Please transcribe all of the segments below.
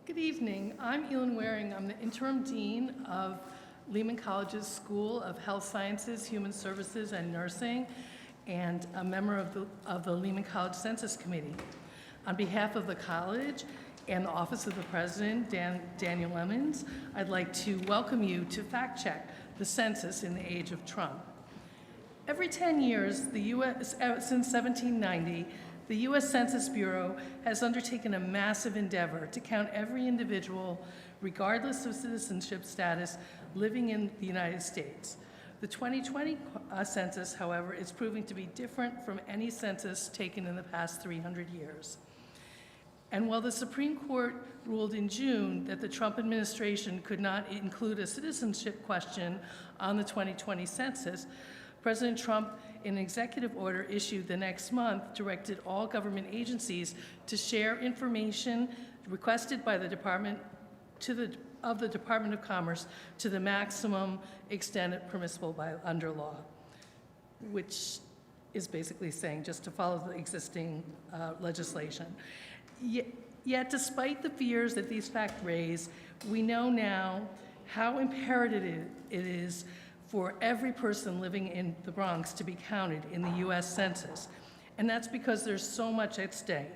Good evening. I'm Elin Waring. I'm the interim dean of Lehman College's School of Health Sciences, Human Services, and Nursing, and a member of the Lehman College Census Committee. On behalf of the college and the Office of the President, Daniel Lemons, I'd like to welcome you to Fact Check the Census in the Age of Trump. Every 10 years, the U.S., since 1790, the U.S. Census Bureau has undertaken a massive endeavor to count every individual, regardless of citizenship status, living in the United States. The 2020 census, however, is proving to be different from any census taken in the past 300 years. And while the Supreme Court ruled in June that the Trump administration could not include a citizenship question on the 2020 census, President Trump, in an executive order issued the next month, directed all government agencies to share information requested by the Department of Commerce to the maximum extent permissible under law, which is basically saying just to follow the existing legislation. Yet, despite the fears that these facts raise, we know now how imperative it is for every person living in the Bronx to be counted in the U.S. Census. And that's because there's so much at stake.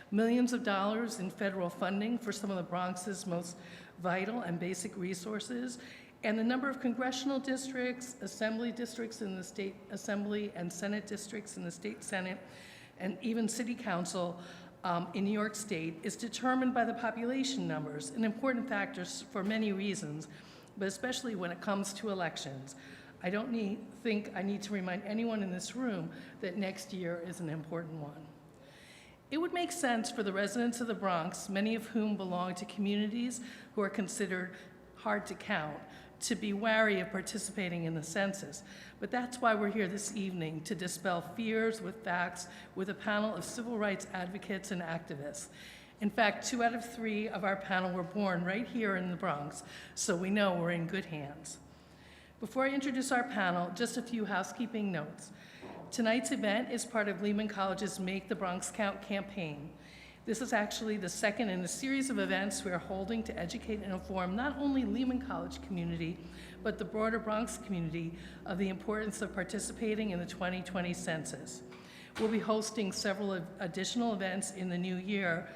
Millions of dollars in federal funding for some of the Bronx's most vital and basic resources, and the number of congressional districts, assembly districts in the state assembly, and Senate districts in the state Senate, and even city council in New York State is determined by the population numbers, an important factor for many reasons, but especially when it comes to elections. I don't think I need to remind anyone in this room that next year is an important one. It would make sense for the residents of the Bronx, many of whom belong to communities who are considered hard to count, to be wary of participating in the census. But that's why we're here this evening, to dispel fears with facts with a panel of civil rights advocates and activists. In fact, 2 out of 3 of our panel were born right here in the Bronx, so we know we're in good hands. Before I introduce our panel, just a few housekeeping notes. Tonight's event is part of Lehman College's Make the Bronx Count campaign. This is actually the second in a series of events we are holding to educate and inform not only Lehman College community, but the broader Bronx community of the importance of participating in the 2020 census. We'll be hosting several additional events in the new year,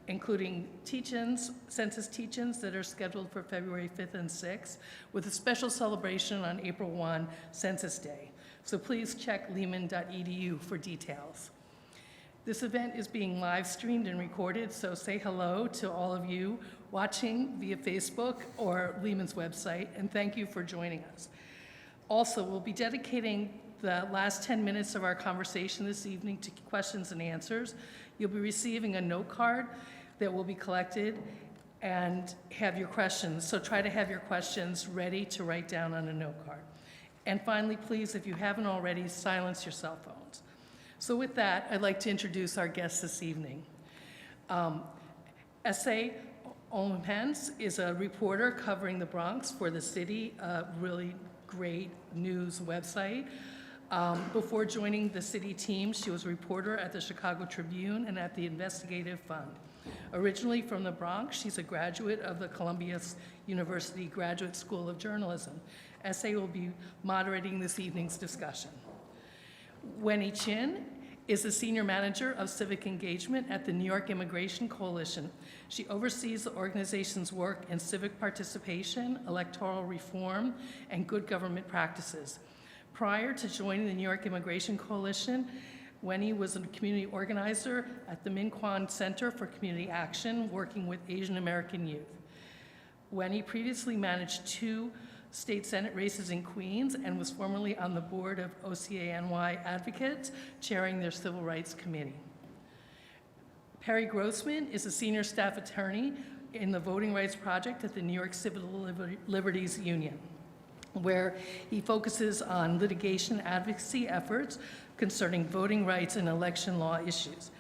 including census teach-ins that are scheduled for February 5th and 6th, with a special celebration on April 1, Census Day. So please check lehman.edu for details. This event is being live streamed and recorded, so say hello to all of you watching via Facebook or Lehman's website, and thank you for joining us. Also, we'll be dedicating the last 10 minutes of our conversation this evening to questions and answers. You'll be receiving a note card that will be collected and have your questions. So try to have your questions ready to write down on a note card. And finally, please, if you haven't already, silence your cell phones. So with that, I'd like to introduce our guests this evening. S.A. Olumhense is a reporter covering the Bronx for the City, a really great news website. Before joining the City team, she was a reporter at the Chicago Tribune and at the Investigative Fund. Originally from the Bronx, she's a graduate of the Columbia University Graduate School of Journalism. S.A. will be moderating this evening's discussion. Wennie Chin is the Senior Manager of Civic Engagement at the New York Immigration Coaltion. She oversees the organization's work in civic participation, electoral reform, and good government practices. Prior to joining the New York Immigration Coalition, Wennie was a community organizer at the Min Kwan Center for Community Action, working with Asian American youth. Wennie previously managed 2 state Senate races in Queens and was formerly on the board of OCANY Advocates, chairing their Civil Rights Committee. Perry Grossman is a senior staff attorney in the Voting Rights Project at the New York Civil Liberties Union, where he focuses on litigation advocacy efforts concerning voting rights and election law issues.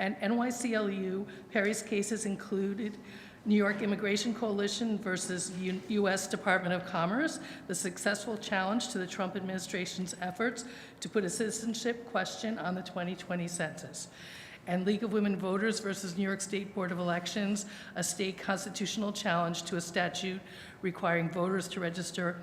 At NYCLU, Perry's cases included New York Immigration Coalition versus U.S. Department of Commerce, the successful challenge to the Trump administration's efforts to put a citizenship question on the 2020 census. and League of Women Voters versus New York State Board of Elections, a state constitutional challenge to a statute requiring voters to register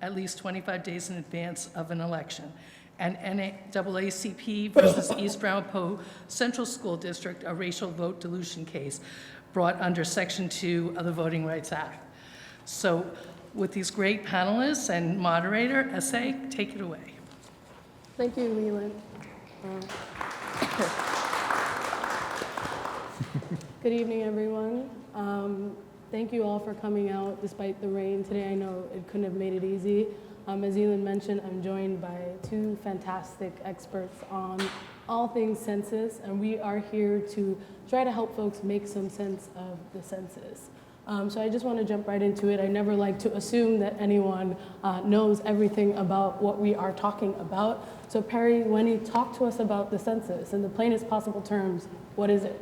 at least 25 days in advance of an election, and NAACP versus East Ramapo Central School District, a racial vote dilution case brought under Section 2 of the Voting Rights Act. So with these great panelists and moderator, Essay, take it away. Thank you, Leland. Good evening, everyone. Thank you all for coming out despite the rain today. I know it couldn't have made it easy. As Leland mentioned, I'm joined by two fantastic experts on all things census, and we are here to try to help folks make some sense of the census. So I just want to jump right into it. I never like to assume that anyone knows everything about what we are talking about. So Perry, Wennie, talk to us about the census in the plainest possible terms. What is it?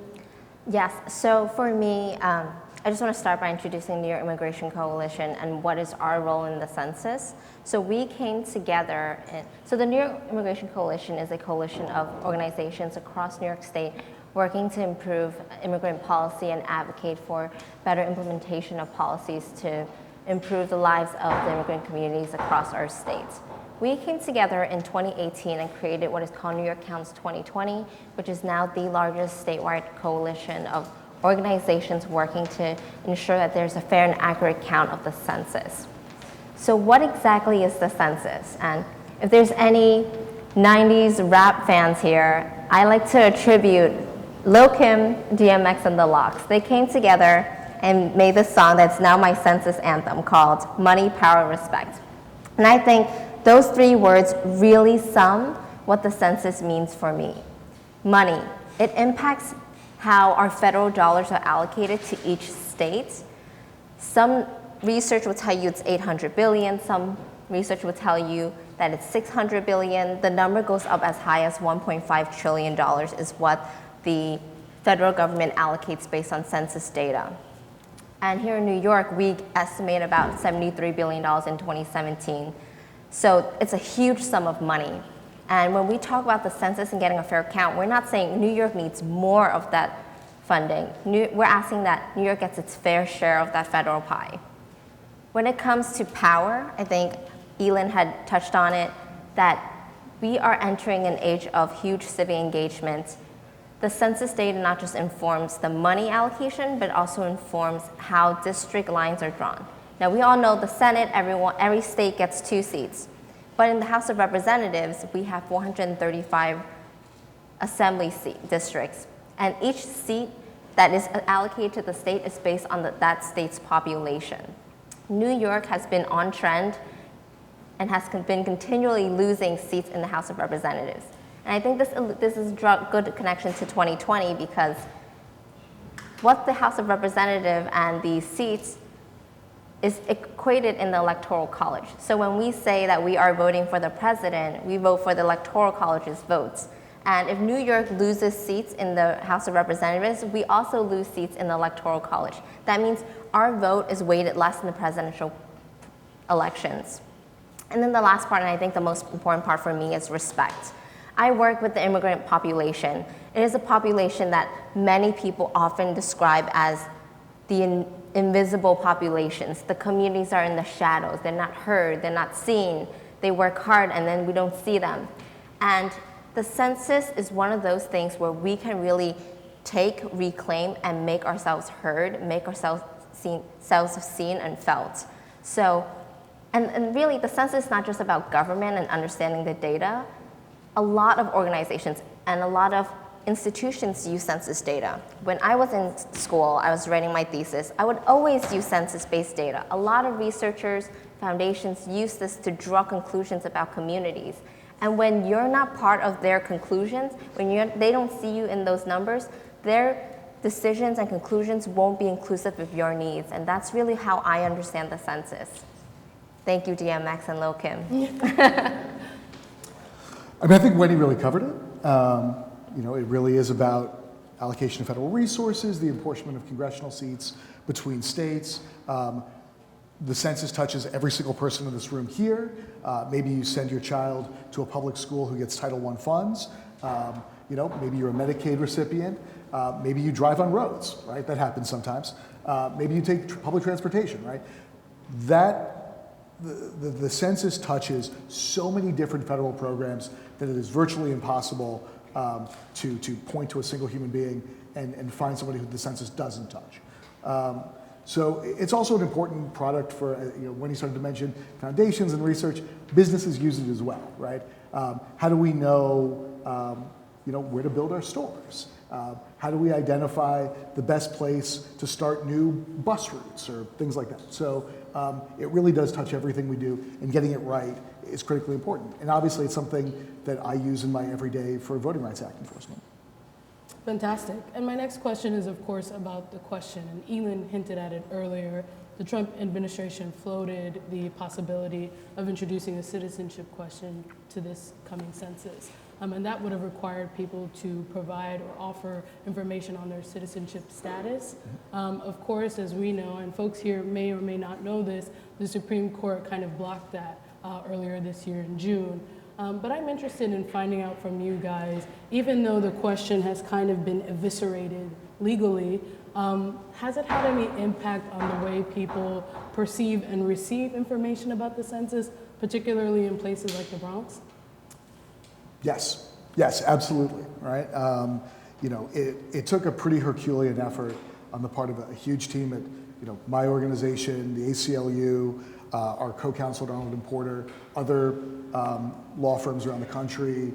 Yes, so for me, I just want to start by introducing the York Immigration Coalition and what is our role in the census. So we came together, so the New York Immigration Coalition is a coalition of organizations across New York State working to improve immigrant policy and advocate for better implementation of policies to improve the lives of the immigrant communities across our states. We came together in 2018 and created what is called New York Counts 2020, which is now the largest statewide coalition of organizations working to ensure that there's a fair and accurate count of the census. So what exactly is the census? And if there's any 90s rap fans here, I like to attribute Lil Kim, DMX, and the Lox. They came together and made this song that's now my census anthem called Money, Power, Respect. And I think those three words really sum what the census means for me. Money, it impacts how our federal dollars are allocated to each state. Some research will tell you it's 800 billion, some research will tell you that it's 600 billion. The number goes up as high as $1.5 trillion is what the federal government allocates based on census data. And here in New York, we estimate about $73 billion in 2017. So it's a huge sum of money. And when we talk about the census and getting a fair count, we're not saying New York needs more of that funding. We're asking that New York gets its fair share of that federal pie. When it comes to power, I think Elin had touched on it, that we are entering an age of huge civic engagement. The census data not just informs the money allocation, but also informs how district lines are drawn. Now we all know the Senate, every state gets 2 seats. But in the House of Representatives, we have 435 assembly districts. And each seat that is allocated to the state is based on that state's population. New York has been on trend and has been continually losing seats in the House of Representatives. And I think this is a good connection to 2020 because what the House of Representatives and the seats is equated in the Electoral College. So when we say that we are voting for the president, we vote for the Electoral College's votes. And if New York loses seats in the House of Representatives, we also lose seats in the Electoral College. That means our vote is weighted less in the presidential elections. And then the last part, and I think the most important part for me, is respect. I work with the immigrant population. It is a population that many people often describe as the invisible populations. The communities are in the shadows. They're not heard, they're not seen. They work hard and then we don't see them. And the census is one of those things where we can really take, reclaim, and make ourselves heard, make ourselves seen and felt. So, and really the census is not just about government and understanding the data. A lot of organizations and a lot of institutions use census data. When I was in school, I was writing my thesis, I would always use census-based data. A lot of researchers, foundations use this to draw conclusions about communities. And when you're not part of their conclusions, when they don't see you in those numbers, their decisions and conclusions won't be inclusive of your needs. And that's really how I understand the census. Thank you, DMX and Lil Kim. I think Wendy really covered it. It really is about allocation of federal resources, the apportionment of congressional seats between states. The census touches every single person in this room here. Maybe you send your child to a public school who gets Title I funds. Maybe you're a Medicaid recipient. Maybe you drive on roads, right? That happens sometimes. Maybe you take public transportation, right? The census touches so many different federal programs that it is virtually impossible to point to a single human being and find somebody who the census doesn't touch. So it's also an important product for, when you started to mention foundations and research, businesses use it as well, right? How do we know, where to build our stores? How do we identify the best place to start new bus routes or things like that? So it really does touch everything we do, and getting it right is critically important. And obviously it's something that I use in my everyday for Voting Rights Act enforcement. Fantastic. And my next question is, of course, about the question. And Elin hinted at it earlier. The Trump administration floated the possibility of introducing a citizenship question to this coming census. And that would have required people to provide or offer information on their citizenship status. Of course, as we know, and folks here may or may not know this, the Supreme Court kind of blocked that earlier this year in June. But I'm interested in finding out from you guys, even though the question has kind of been eviscerated legally, has it had any impact on the way people perceive and receive information about the census, particularly in places like the Bronx? Yes, absolutely, right? It took a pretty Herculean effort on the part of a huge team at, my organization, the ACLU, our co-counsel, Donald and Porter, other law firms around the country,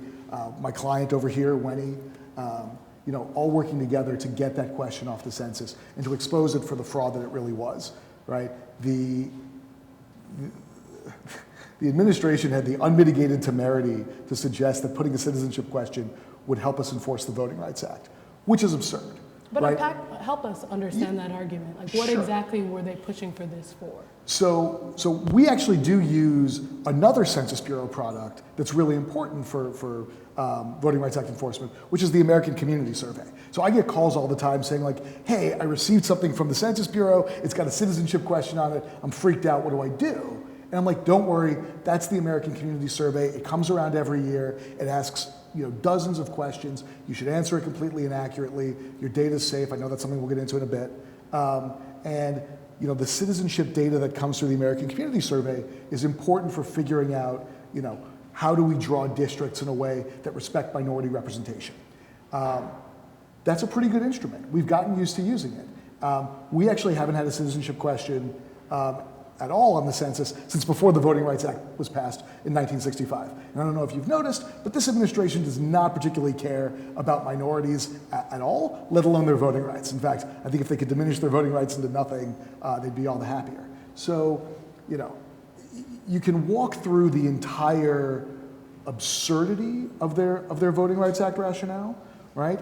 my client over here, Wennie, all working together to get that question off the census and to expose it for the fraud that it really was, right? The administration had the unmitigated temerity to suggest that putting a citizenship question would help us enforce the Voting Rights Act, which is absurd. But right? help us understand that argument. Like, what exactly were they pushing for this for? So we actually do use another Census Bureau product that's really important for Voting Rights Act enforcement, which is the American Community Survey. So I get calls all the time saying like, hey, I received something from the Census Bureau, it's got a citizenship question on it, I'm freaked out, what do I do? And I'm like, don't worry, that's the American Community Survey. It comes around every year. It asks dozens of questions. You should answer it completely and accurately. Your data's safe. I know that's something we'll get into in a bit. And the citizenship data that comes through the American Community Survey is important for figuring out, how do we draw districts in a way that respect minority representation. That's a pretty good instrument. We've gotten used to using it. We actually haven't had a citizenship question at all on the census since before the Voting Rights Act was passed in 1965. And I don't know if you've noticed, but this administration does not particularly care about minorities at all, let alone their voting rights. In fact, I think if they could diminish their voting rights into nothing, they'd be all the happier. So, you can walk through the entire absurdity of their Voting Rights Act rationale, right?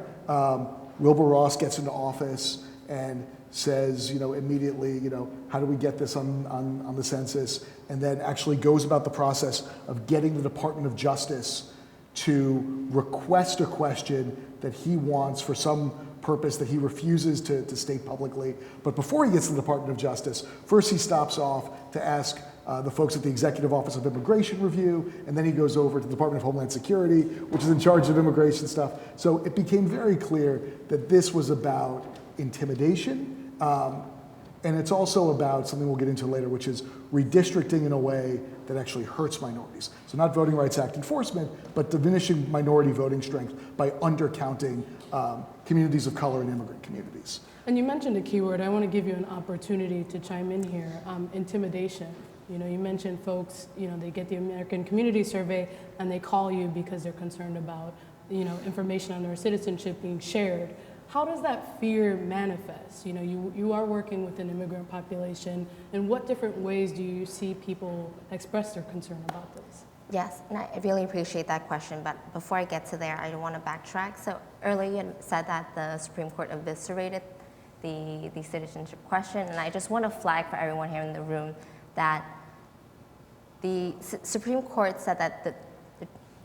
Wilbur Ross gets into office and says, immediately, how do we get this on the census? And then actually goes about the process of getting the Department of Justice to request a question that he wants for some purpose that he refuses to state publicly. But before he gets to the Department of Justice, first he stops off to ask the folks at the Executive Office of Immigration Review, and then he goes over to the Department of Homeland Security, which is in charge of immigration stuff. So it became very clear that this was about intimidation, and it's also about something we'll get into later, which is redistricting in a way that actually hurts minorities. So not Voting Rights Act enforcement, but diminishing minority voting strength by undercounting communities of color and immigrant communities. And you mentioned a keyword. I want to give you an opportunity to chime in here. Intimidation. You mentioned folks, they get the American Community Survey and they call you because they're concerned about, information on their citizenship being shared. How does that fear manifest? You are working with an immigrant population. In what different ways do you see people express their concern about this? Yes, and I really appreciate that question, but before I get to there, I want to backtrack. So earlier you had said that the Supreme Court eviscerated the citizenship question, and I just want to flag for everyone here in the room that the Supreme Court said that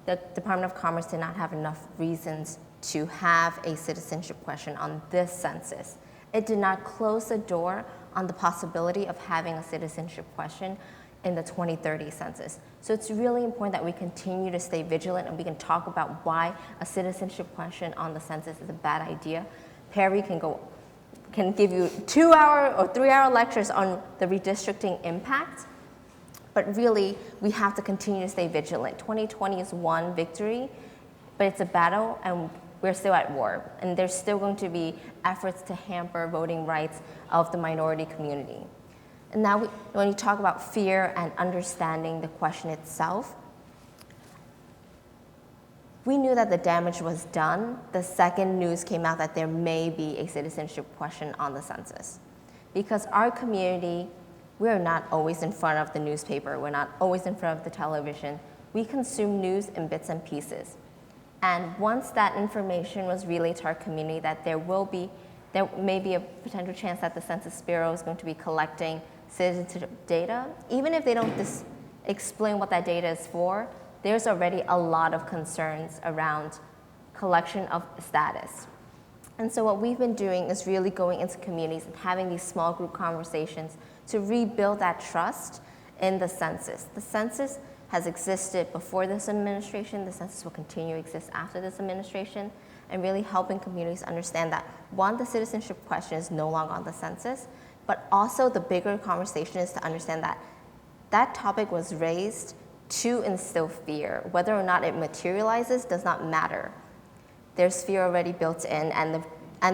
the Department of Commerce did not have enough reasons to have a citizenship question on this census. It did not close the door on the possibility of having a citizenship question in the 2030 census. So it's really important that we continue to stay vigilant and we can talk about why a citizenship question on the census is a bad idea. Perry can give you 2-hour or 3-hour lectures on the redistricting impact, but really we have to continue to stay vigilant. 2020 is one victory, but it's a battle and we're still at war. And there's still going to be efforts to hamper voting rights of the minority community. And now when you talk about fear and understanding the question itself, we knew that the damage was done the second news came out that there may be a citizenship question on the census. Because our community, we're not always in front of the newspaper, we're not always in front of the television. We consume news in bits and pieces. And once that information was relayed to our community that there may be a potential chance that the Census Bureau is going to be collecting citizenship data, even if they don't explain what that data is for, there's already a lot of concerns around collection of status. And so what we've been doing is really going into communities and having these small group conversations to rebuild that trust in the census. The census has existed before this administration, the census will continue to exist after this administration, and really helping communities understand that, one, the citizenship question is no longer on the census, but also the bigger conversation is to understand that that topic was raised to instill fear. Whether or not it materializes does not matter. There's fear already built in, and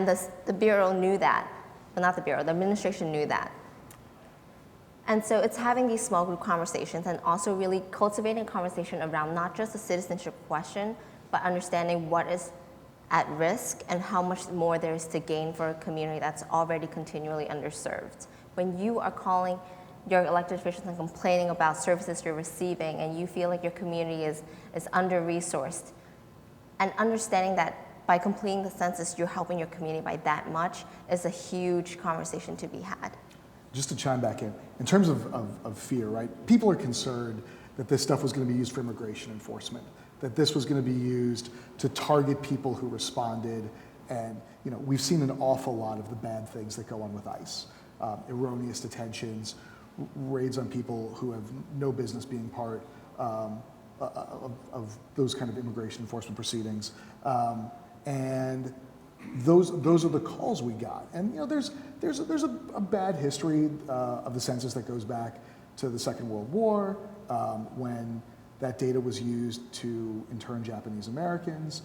the Bureau knew that. Well, not the Bureau, the administration knew that. And so it's having these small group conversations and also really cultivating a conversation around not just the citizenship question, but understanding what is at risk and how much more there is to gain for a community that's already continually underserved. When you are calling your elected officials and complaining about services you're receiving and you feel like your community is under-resourced, and understanding that by completing the census, you're helping your community by that much is a huge conversation to be had. Just to chime back in terms of fear, right? People are concerned that this stuff was going to be used for immigration enforcement, that this was going to be used to target people who responded, and we've seen an awful lot of the bad things that go on with ICE, erroneous detentions, raids on people who have no business being part of those kind of immigration enforcement proceedings, and those are the calls we got. And there's a bad history of the census that goes back to the Second World War, when that data was used to intern Japanese Americans.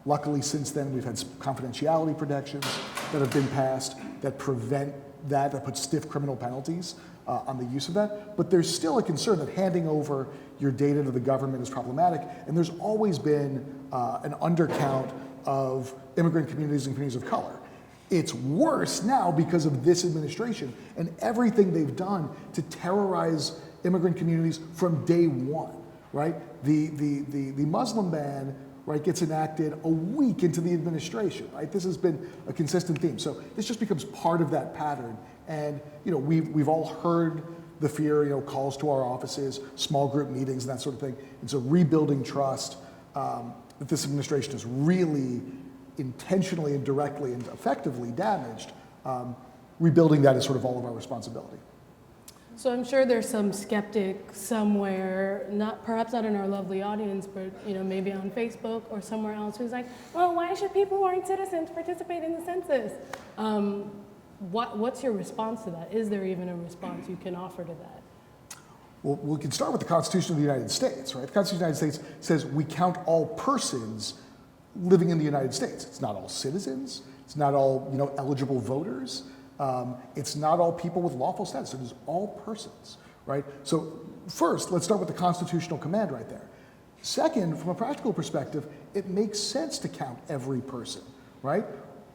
Luckily, since then, we've had confidentiality protections that have been passed that prevent that put stiff criminal penalties on the use of that. But there's still a concern that handing over your data to the government is problematic, and there's always been an undercount of immigrant communities and communities of color. It's worse now because of this administration and everything they've done to terrorize immigrant communities from day one, right? The Muslim ban, right, gets enacted a week into the administration, right? This has been a consistent theme. So this just becomes part of that pattern. And we've all heard the fear, calls to our offices, small group meetings, and that sort of thing. And so rebuilding trust that this administration has really intentionally and directly and effectively damaged, rebuilding that is sort of all of our responsibility. So I'm sure there's some skeptic somewhere, perhaps not in our lovely audience, but maybe on Facebook or somewhere else, who's like, well, why should people who aren't citizens participate in the census? What's your response to that? Is there even a response you can offer to that? Well, we can start with the Constitution of the United States, right? The Constitution of the United States says we count all persons living in the United States. It's not all citizens. It's not all eligible voters. It's not all people with lawful status. It is all persons, right? So first, let's start with the constitutional command right there. Second, from a practical perspective, it makes sense to count every person, right?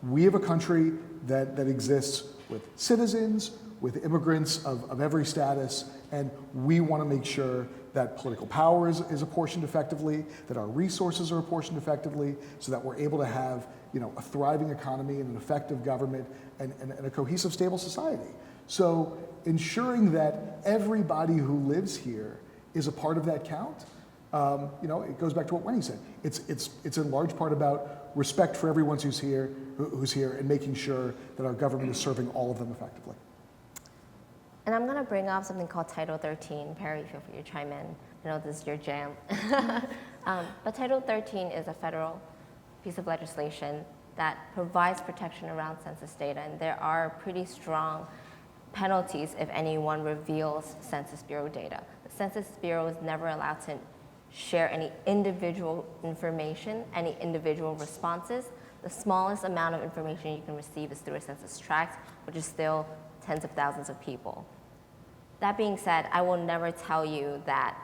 We have a country that exists with citizens, with immigrants of every status, and we want to make sure that political power is apportioned effectively, that our resources are apportioned effectively, so that we're able to have a thriving economy and an effective government and a cohesive, stable society. So ensuring that everybody who lives here is a part of that count, it goes back to what Wennie said. It's in large part about respect for everyone who's here and making sure that our government is serving all of them effectively. And I'm going to bring up something called Title 13. Perry, feel free to chime in. I know this is your jam. But Title 13 is a federal piece of legislation that provides protection around census data, and there are pretty strong penalties if anyone reveals Census Bureau data. The Census Bureau is never allowed to share any individual information, any individual responses. The smallest amount of information you can receive is through a census tract, which is still tens of thousands of people. That being said, I will never tell you that,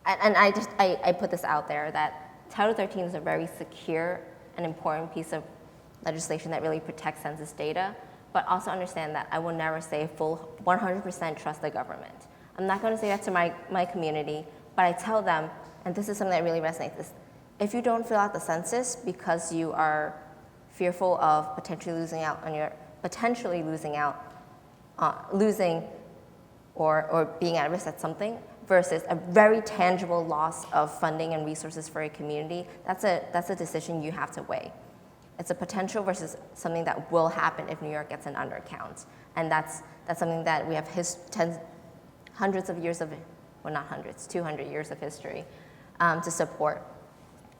and I put this out there, that Title 13 is a very secure and important piece of legislation that really protects census data, but also understand that I will never say full 100% trust the government. I'm not going to say that to my community, but I tell them, and this is something that really resonates, is if you don't fill out the census because you are fearful of potentially losing or being at risk at something versus a very tangible loss of funding and resources for a community, that's a decision you have to weigh. It's a potential versus something that will happen if New York gets an undercount. And that's something that we have hundreds of years of, well, not hundreds, 200 years of history to support.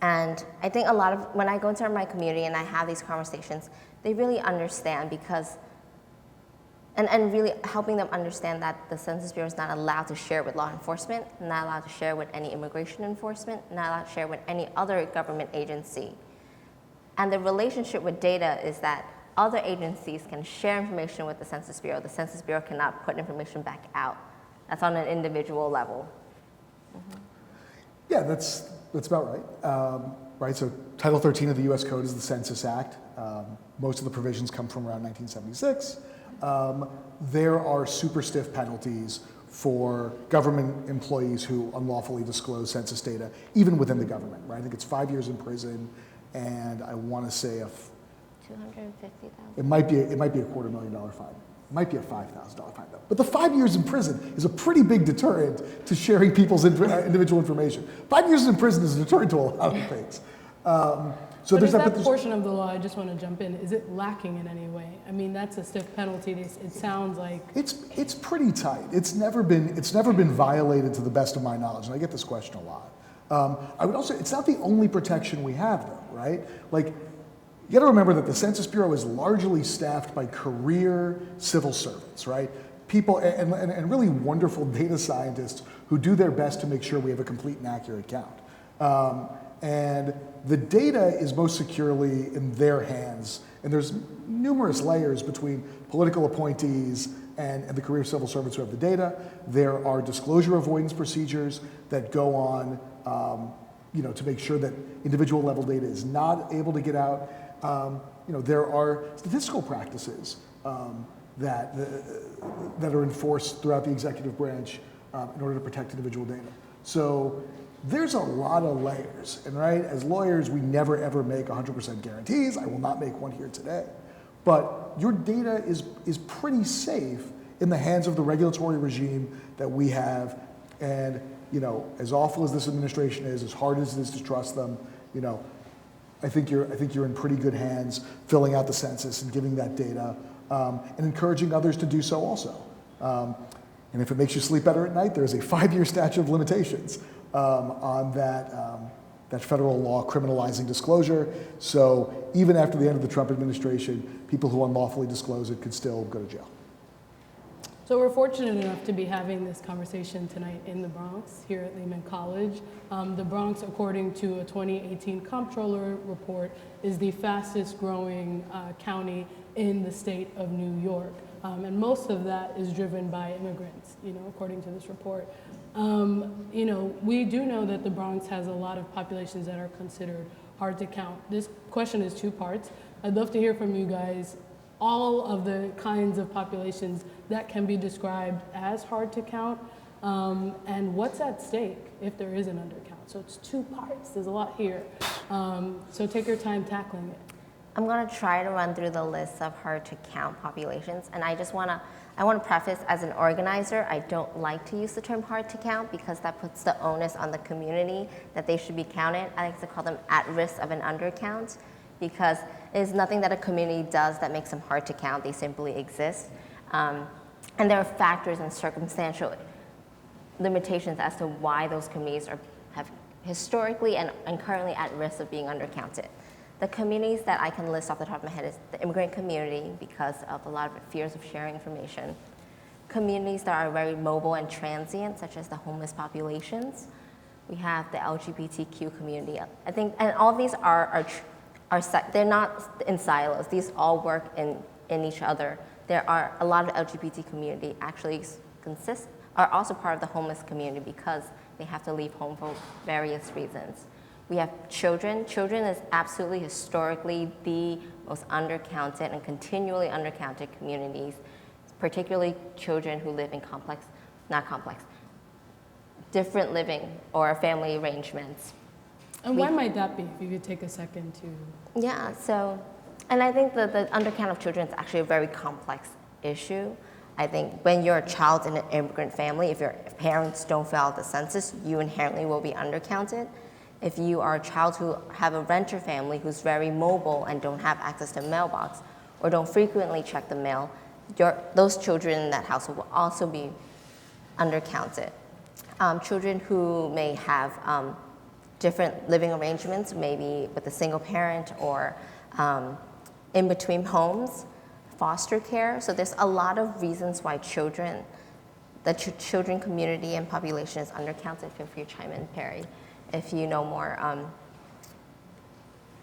And I think when I go into my community and I have these conversations, they really understand because, and really helping them understand that the Census Bureau is not allowed to share with law enforcement, not allowed to share with any immigration enforcement, not allowed to share with any other government agency. And the relationship with data is that other agencies can share information with the Census Bureau. The Census Bureau cannot put information back out. That's on an individual level. Mm-hmm. Yeah, that's about right. Right, so Title 13 of the U.S. Code is the Census Act. Most of the provisions come from around 1976. There are super stiff penalties for government employees who unlawfully disclose census data, even within the government, right? I think it's 5 years in prison, and I want to say $250,000. it might be a $250,000 fine. It might be a $5,000 fine though. But the 5 years in prison is a pretty big deterrent to sharing people's individual information. 5 years in prison is a deterrent to a lot of things. So but there's that portion of the law, I just want to jump in, is it lacking in any way? I mean, that's a stiff penalty. It sounds like it's pretty tight. It's never been violated to the best of my knowledge, and I get this question a lot. I would also, it's not the only protection we have though, right? Like, you got to remember that the Census Bureau is largely staffed by career civil servants, right? People and really wonderful data scientists who do their best to make sure we have a complete and accurate count. And the data is most securely in their hands, and there's numerous layers between political appointees and the career civil servants who have the data. There are disclosure avoidance procedures that go on, to make sure that individual level data is not able to get out. There are statistical practices that are enforced throughout the executive branch in order to protect individual data. So there's a lot of layers, and right, as lawyers, we never ever make 100% guarantees. I will not make one here today. But your data is pretty safe in the hands of the regulatory regime that we have. And as awful as this administration is, as hard as it is to trust them, I think you're in pretty good hands filling out the census and giving that data, and encouraging others to do so also. And if it makes you sleep better at night, there's a 5-year statute of limitations on that federal law criminalizing disclosure. So even after the end of the Trump administration, people who unlawfully disclose it could still go to jail. So we're fortunate enough to be having this conversation tonight in the Bronx, here at Lehman College. The Bronx, according to a 2018 comptroller report, is the fastest growing county in the state of New York. And most of that is driven by immigrants, according to this report. We do know that the Bronx has a lot of populations that are considered hard to count. This question is 2 parts. I'd love to hear from you guys all of the kinds of populations that can be described as hard to count, and what's at stake if there is an undercount. So it's 2 parts, there's a lot here. So take your time tackling it. I'm going to try to run through the list of hard to count populations, and I want to preface, as an organizer, I don't like to use the term hard to count because that puts the onus on the community that they should be counted. I like to call them at risk of an undercount because it is nothing that a community does that makes them hard to count. They simply exist. And there are factors and circumstantial limitations as to why those communities have historically and currently at risk of being undercounted. The communities that I can list off the top of my head is the immigrant community, because of a lot of fears of sharing information. Communities that are very mobile and transient, such as the homeless populations. We have the LGBTQ community. I think, and all of these they're not in silos. These all work in each other. There are a lot of LGBT community actually are also part of the homeless community because they have to leave home for various reasons. We have children. Children is absolutely historically the most undercounted and continually undercounted communities, particularly children who live in different living or family arrangements. And why might that be, if you could take a second to... Yeah, so, and I think that the undercount of children is actually a very complex issue. I think when you're a child in an immigrant family, if your parents don't fill out the census, you inherently will be undercounted. If you are a child who have a renter family who's very mobile and don't have access to a mailbox or don't frequently check the mail, those children in that household will also be undercounted. Children who may have different living arrangements, maybe with a single parent or in between homes, foster care. So there's a lot of reasons why the children community and population is undercounted. Feel free to chime in, Perry, if you know more.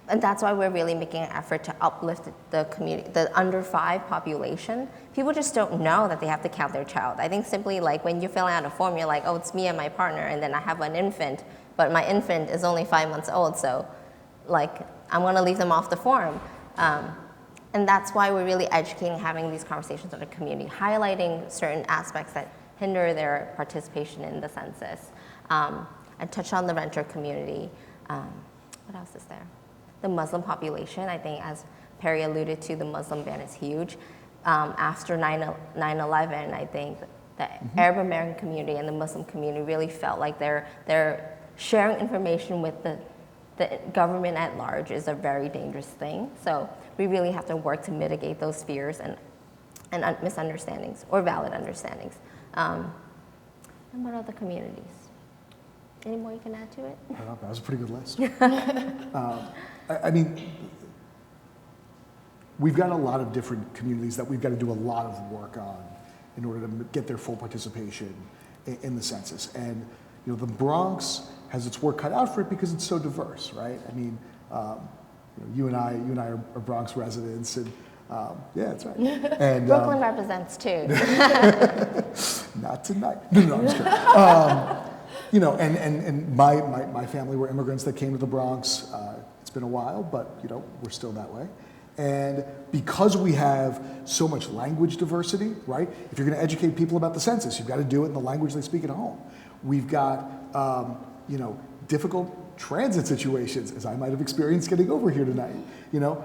And that's why we're really making an effort to uplift the community, the under 5 population. People just don't know that they have to count their child. I think simply like when you're filling out a form, you're like, oh, it's me and my partner, and then I have an infant, but my infant is only 5 months old, so like I'm gonna leave them off the form. And that's why we're really educating, having these conversations with the community, highlighting certain aspects that hinder their participation in the census. I touched on the renter community. What else is there? The Muslim population, I think, as Perry alluded to, the Muslim ban is huge. After 9/11, I think the Arab American community and the Muslim community really felt like they're sharing information with the government at large is a very dangerous thing. So we really have to work to mitigate those fears and misunderstandings or valid understandings. And what other communities? Any more you can add to it? I don't know, that was a pretty good list. I mean, we've got a lot of different communities that we've got to do a lot of work on in order to get their full participation in the census. And you know, the Bronx has its work cut out for it because it's so diverse, right? I mean, you and I are Bronx residents, and yeah, that's right. And Brooklyn represents too. not tonight. No, I'm just kidding. You know, and my family were immigrants that came to the Bronx. It's been a while, but you know, we're still that way. And because we have so much language diversity, right? If you're going to educate people about the census, you've got to do it in the language they speak at home. We've got, you know, difficult transit situations, as I might have experienced getting over here tonight. You know,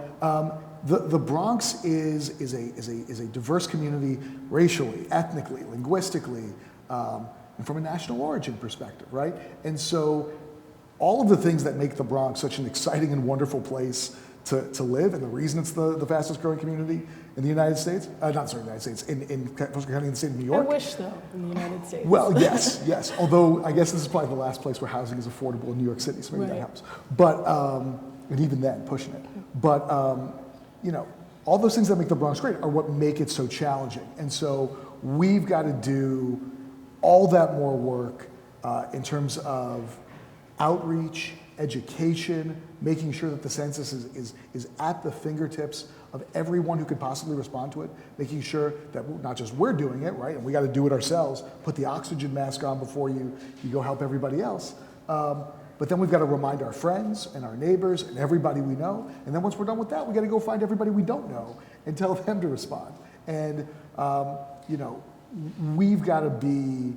the Bronx is a diverse community, racially, ethnically, linguistically, and from a national origin perspective, right? And so, all of the things that make the Bronx such an exciting and wonderful place to live, and the reason it's the fastest growing community in the United States, in Coastal County in the state of New York. I wish, though, in the United States. Well, yes. Although I guess this is probably the last place where housing is affordable in New York City, so maybe that Right. helps. But, and even then, pushing it. But, you know, all those things that make the Bronx great are what make it so challenging. And so we've got to do all that more work in terms of outreach, education, making sure that the census is at the fingertips of everyone who could possibly respond to it, making sure that not just we're doing it, right, and we got to do it ourselves, put the oxygen mask on before you go help everybody else. But then we've got to remind our friends and our neighbors and everybody we know, and then once we're done with that, we got to go find everybody we don't know and tell them to respond. And you know, we've got to be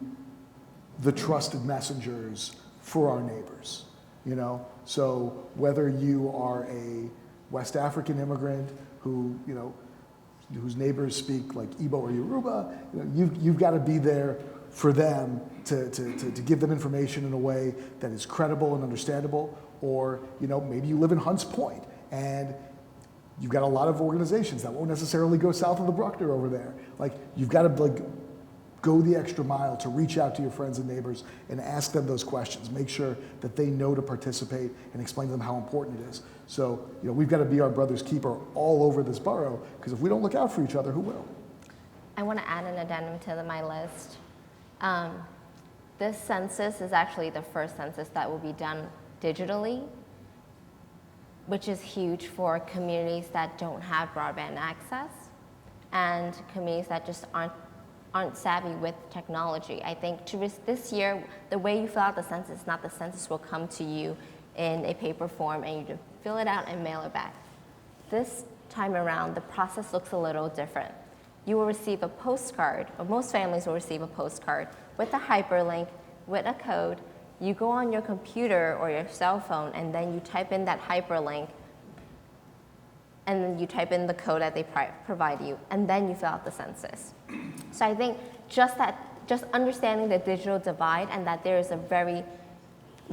the trusted messengers for our neighbors, you know? So whether you are a West African immigrant who, you know, whose neighbors speak like Igbo or Yoruba, you know, you've got to be there for them to give them information in a way that is credible and understandable. Or, you know, maybe you live in Hunts Point and you've got a lot of organizations that won't necessarily go south of the Bruckner over there. Like, you've got to like go the extra mile to reach out to your friends and neighbors and ask them those questions. Make sure that they know to participate and explain to them how important it is. So, we've got to be our brother's keeper all over this borough, because if we don't look out for each other, who will? I want to add an addendum to my list. This census is actually the first census that will be done digitally, which is huge for communities that don't have broadband access and communities that just aren't savvy with technology. I think this year, the way you fill out the census, not the census will come to you in a paper form and you just fill it out and mail it back. This time around, the process looks a little different. You will receive a postcard, or most families will receive a postcard with a hyperlink, with a code. You go on your computer or your cell phone and then you type in that hyperlink and then you type in the code that they provide you, and then you fill out the census. So I think just understanding the digital divide and that there is a very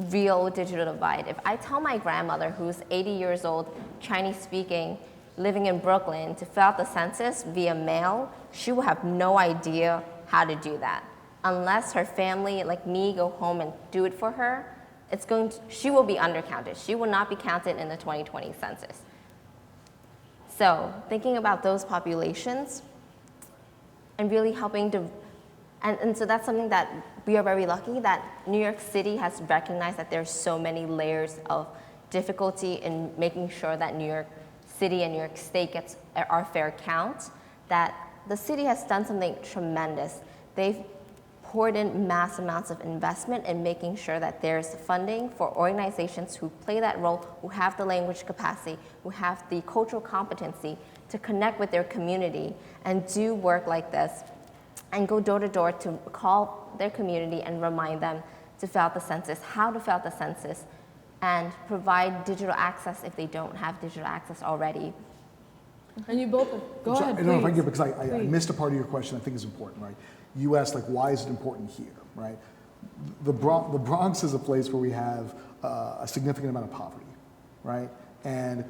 real digital divide. If I tell my grandmother, who's 80 years old, Chinese speaking, living in Brooklyn, to fill out the census via mail, she will have no idea how to do that. Unless her family, like me, go home and do it for her, she will be undercounted. She will not be counted in the 2020 census. So thinking about those populations and really helping to, and so that's something that we are very lucky that New York City has recognized that there's so many layers of difficulty in making sure that New York City and New York State gets our fair count, that the city has done something tremendous. They've poured in mass amounts of investment in making sure that there's funding for organizations who play that role, who have the language capacity, who have the cultural competency to connect with their community and do work like this and go door to door to call their community and remind them to fill out the census, how to fill out the census, and provide digital access if they don't have digital access already. And you both, go ahead, I don't know if I can please. get, because I missed a part of your question I think is important, right? You asked, why is it important here, right? The Bronx is a place where we have a significant amount of poverty, right? And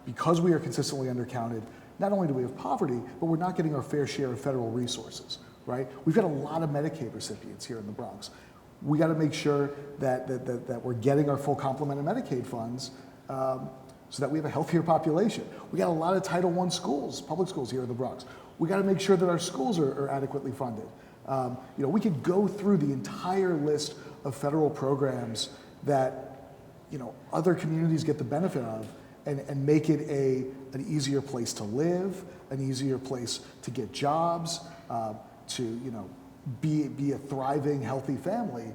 because we are consistently undercounted, not only do we have poverty, but we're not getting our fair share of federal resources, right? We've got a lot of Medicaid recipients here in the Bronx. We got to make sure that we're getting our full complement of Medicaid funds so that we have a healthier population. We got a lot of Title I schools, public schools here in the Bronx. We got to make sure that our schools are adequately funded. We could go through the entire list of federal programs that other communities get the benefit of, and make it an easier place to live, an easier place to get jobs, to be a thriving, healthy family.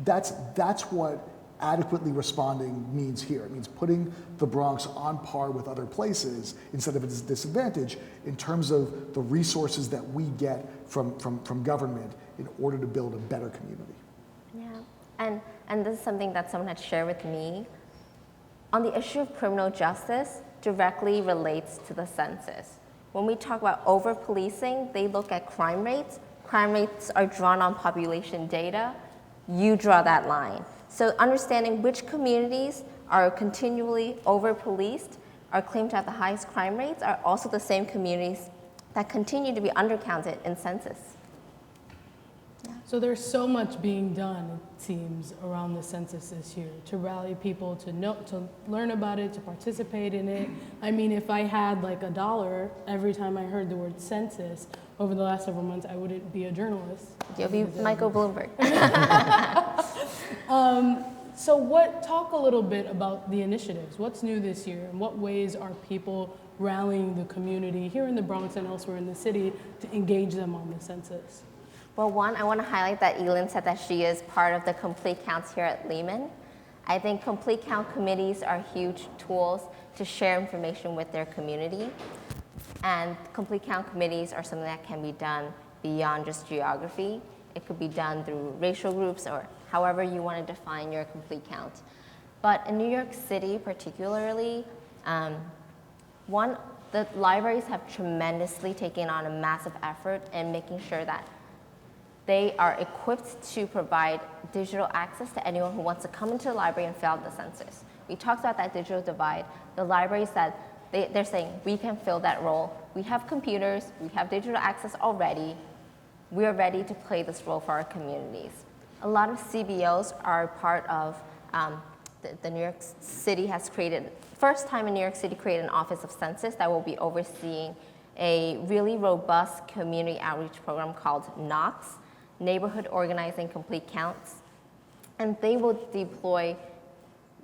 That's what adequately responding means here. It means putting the Bronx on par with other places instead of a disadvantage in terms of the resources that we get from government in order to build a better community. Yeah, and this is something that someone had shared with me. On the issue of criminal justice, directly relates to the census. When we talk about over-policing, they look at crime rates. Crime rates are drawn on population data. You draw that line. So understanding which communities are continually over-policed, are claimed to have the highest crime rates, are also the same communities that continue to be undercounted in census. So there's so much being done, it seems, around the census this year to rally people to learn about it, to participate in it. I mean, if I had $1 every time I heard the word census over the last several months, I wouldn't be a journalist. You'll be Michael Bloomberg. So talk a little bit about the initiatives. What's new this year, and what ways are people rallying the community here in the Bronx and elsewhere in the city to engage them on the census? Well, one, I want to highlight that Elin said that she is part of the complete counts here at Lehman. I think complete count committees are huge tools to share information with their community. And complete count committees are something that can be done beyond just geography. It could be done through racial groups or however you want to define your complete count. But in New York City particularly, the libraries have tremendously taken on a massive effort in making sure that they are equipped to provide digital access to anyone who wants to come into the library and fill out the census. We talked about that digital divide. The libraries that they're saying we can fill that role. We have computers, we have digital access already. We are ready to play this role for our communities. A lot of CBOs are part of the New York City has created, first time in New York City created an Office of Census that will be overseeing a really robust community outreach program called NOCs, Neighborhood Organizing Complete Counts. And they will deploy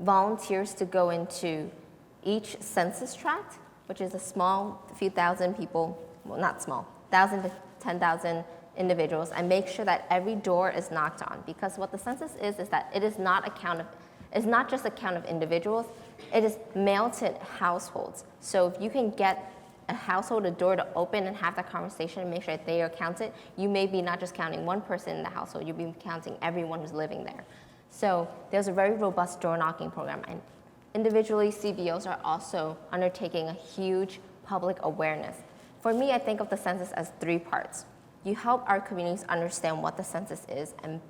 volunteers to go into each census tract, which is a small, few thousand people, well, not small, 1,000 to 10,000 individuals, and make sure that every door is knocked on. Because what the census is that it is not just a count of individuals, it is mailed to households. So if you can get a household a door to open and have that conversation and make sure that they are counted, you may be not just counting one person in the household, you'll be counting everyone who's living there. So there's a very robust door knocking program. And individually, CBOs are also undertaking a huge public awareness. For me, I think of the census as 3 parts. You help our communities understand what the census is and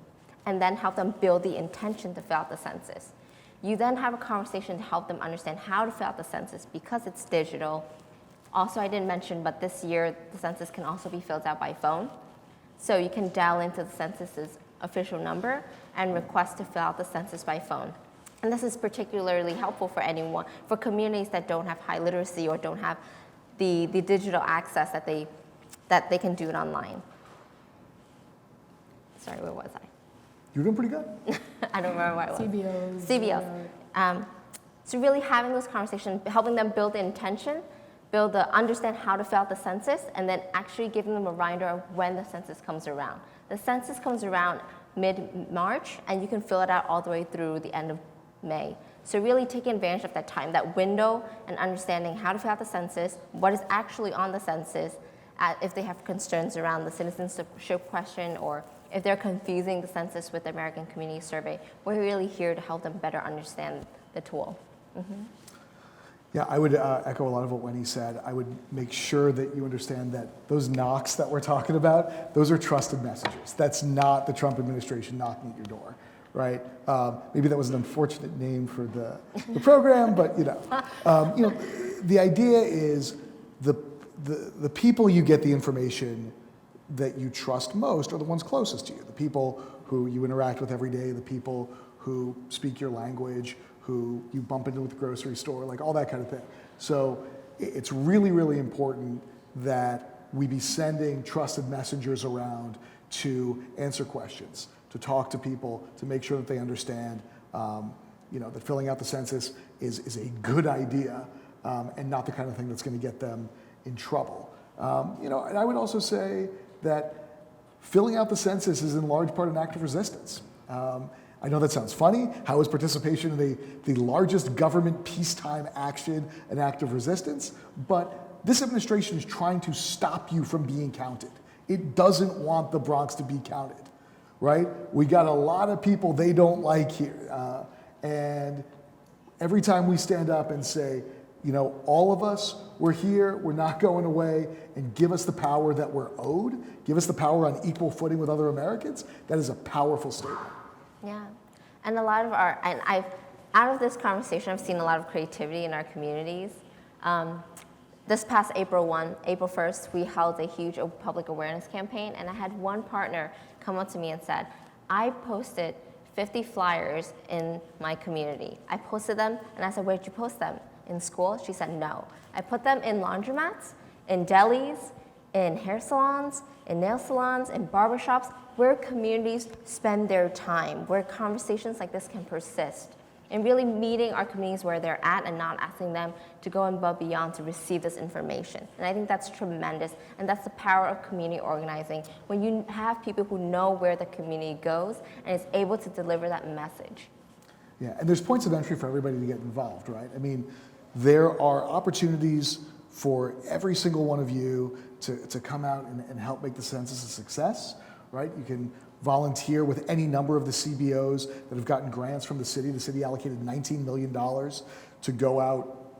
then help them build the intention to fill out the census. You then have a conversation to help them understand how to fill out the census because it's digital. Also, I didn't mention, but this year the census can also be filled out by phone. So you can dial into the census's official number and request to fill out the census by phone. And this is particularly helpful for for communities that don't have high literacy or don't have the digital access that they can do it online. Sorry, where was I? You're doing pretty good. I don't remember what it was. CBOs. So really having those conversations, helping them build the intention, understand how to fill out the census, and then actually giving them a reminder of when the census comes around. The census comes around mid-March, and you can fill it out all the way through the end of May. So really taking advantage of that time, that window, and understanding how to fill out the census, what is actually on the census, if they have concerns around the Citizenship Question, or if they're confusing the census with the American Community Survey. We're really here to help them better understand the tool. Mm-hmm. Yeah, I would echo a lot of what Wennie said. I would make sure that you understand that those knocks that we're talking about, those are trusted messengers. That's not the Trump administration knocking at your door, right? Maybe that was an unfortunate name for the program, but the idea is the people you get the information that you trust most are the ones closest to you, the people who you interact with every day, the people who speak your language, who you bump into at the grocery store, like all that kind of thing. So it's really, really important that we be sending trusted messengers around to answer questions, to talk to people, to make sure that they understand that filling out the census is a good idea and not the kind of thing that's going to get them in trouble. And I would also say that filling out the census is in large part an act of resistance. I know that sounds funny. How is participation in the largest government peacetime action an act of resistance? But this administration is trying to stop you from being counted. It doesn't want the Bronx to be counted, right? We got a lot of people they don't like here. And every time we stand up and say, all of us, we're here, we're not going away, and give us the power that we're owed, give us the power on equal footing with other Americans, that is a powerful statement. Yeah, and out of this conversation, I've seen a lot of creativity in our communities. This past April 1st, we held a huge public awareness campaign, and I had one partner come up to me and said, I posted 50 flyers in my community. I posted them, and I said, where'd you post them? In school? She said, no. I put them in laundromats, in delis, in hair salons, in nail salons, in barbershops, where communities spend their time, where conversations like this can persist, and really meeting our communities where they're at and not asking them to go above and beyond to receive this information. And I think that's tremendous, and that's the power of community organizing, when you have people who know where the community goes and is able to deliver that message. Yeah, and there's points of entry for everybody to get involved, right? I mean, there are opportunities for every single one of you to come out and help make the census a success, right? You can volunteer with any number of the CBOs that have gotten grants from the city. The city allocated $19 million to go out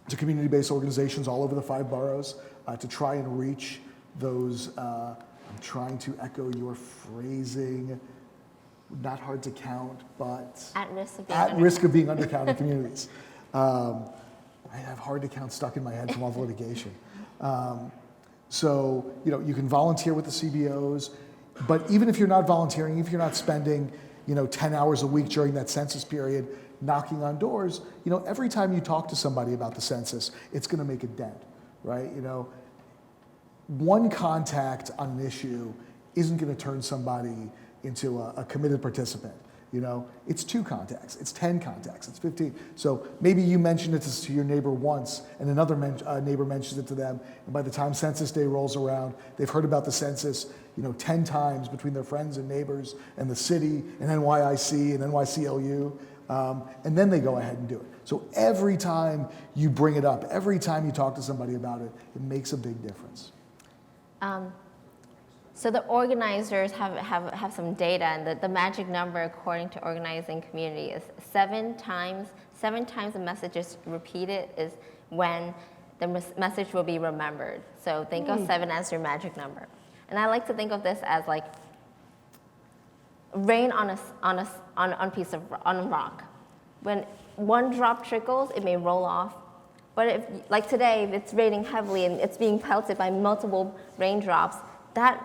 to community-based organizations all over the 5 boroughs to try and reach those, I'm trying to echo your phrasing, not hard to count, but At risk of being at risk of being undercounted communities. I have hard to count stuck in my head from all the litigation. So, you can volunteer with the CBOs, but even if you're not volunteering, if you're not spending, 10 hours a week during that census period knocking on doors, every time you talk to somebody about the census, it's going to make a dent, right? One contact on an issue isn't going to turn somebody into a committed participant. It's 2 contacts, it's 10 contacts, it's 15. So maybe you mentioned it to your neighbor once, and another neighbor mentions it to them, and by the time Census Day rolls around, they've heard about the census, 10 times between their friends and neighbors and the city and NYIC and NYCLU, and then they go ahead and do it. So every time you bring it up, every time you talk to somebody about it, it makes a big difference. So the organizers have some data, and the magic number according to organizing community is 7 times. 7 times the message is repeated is when the message will be remembered. So think of 7 as your magic number. And I like to think of this as like rain on a rock. When one drop trickles, it may roll off. But if, like today, if it's raining heavily and it's being pelted by multiple raindrops, that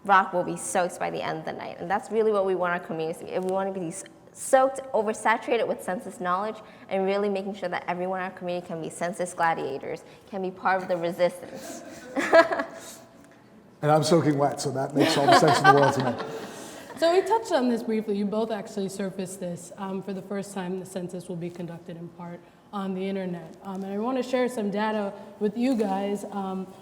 rock will be soaked by the end of the night. And that's really what we want our community to be. We want to be soaked, oversaturated with census knowledge, and really making sure that everyone in our community can be census gladiators, can be part of the resistance. And I'm soaking wet, so that makes all the sense in the world to me. So we touched on this briefly. You both actually surfaced this. For the first time, the census will be conducted in part on the internet. And I want to share some data with you guys.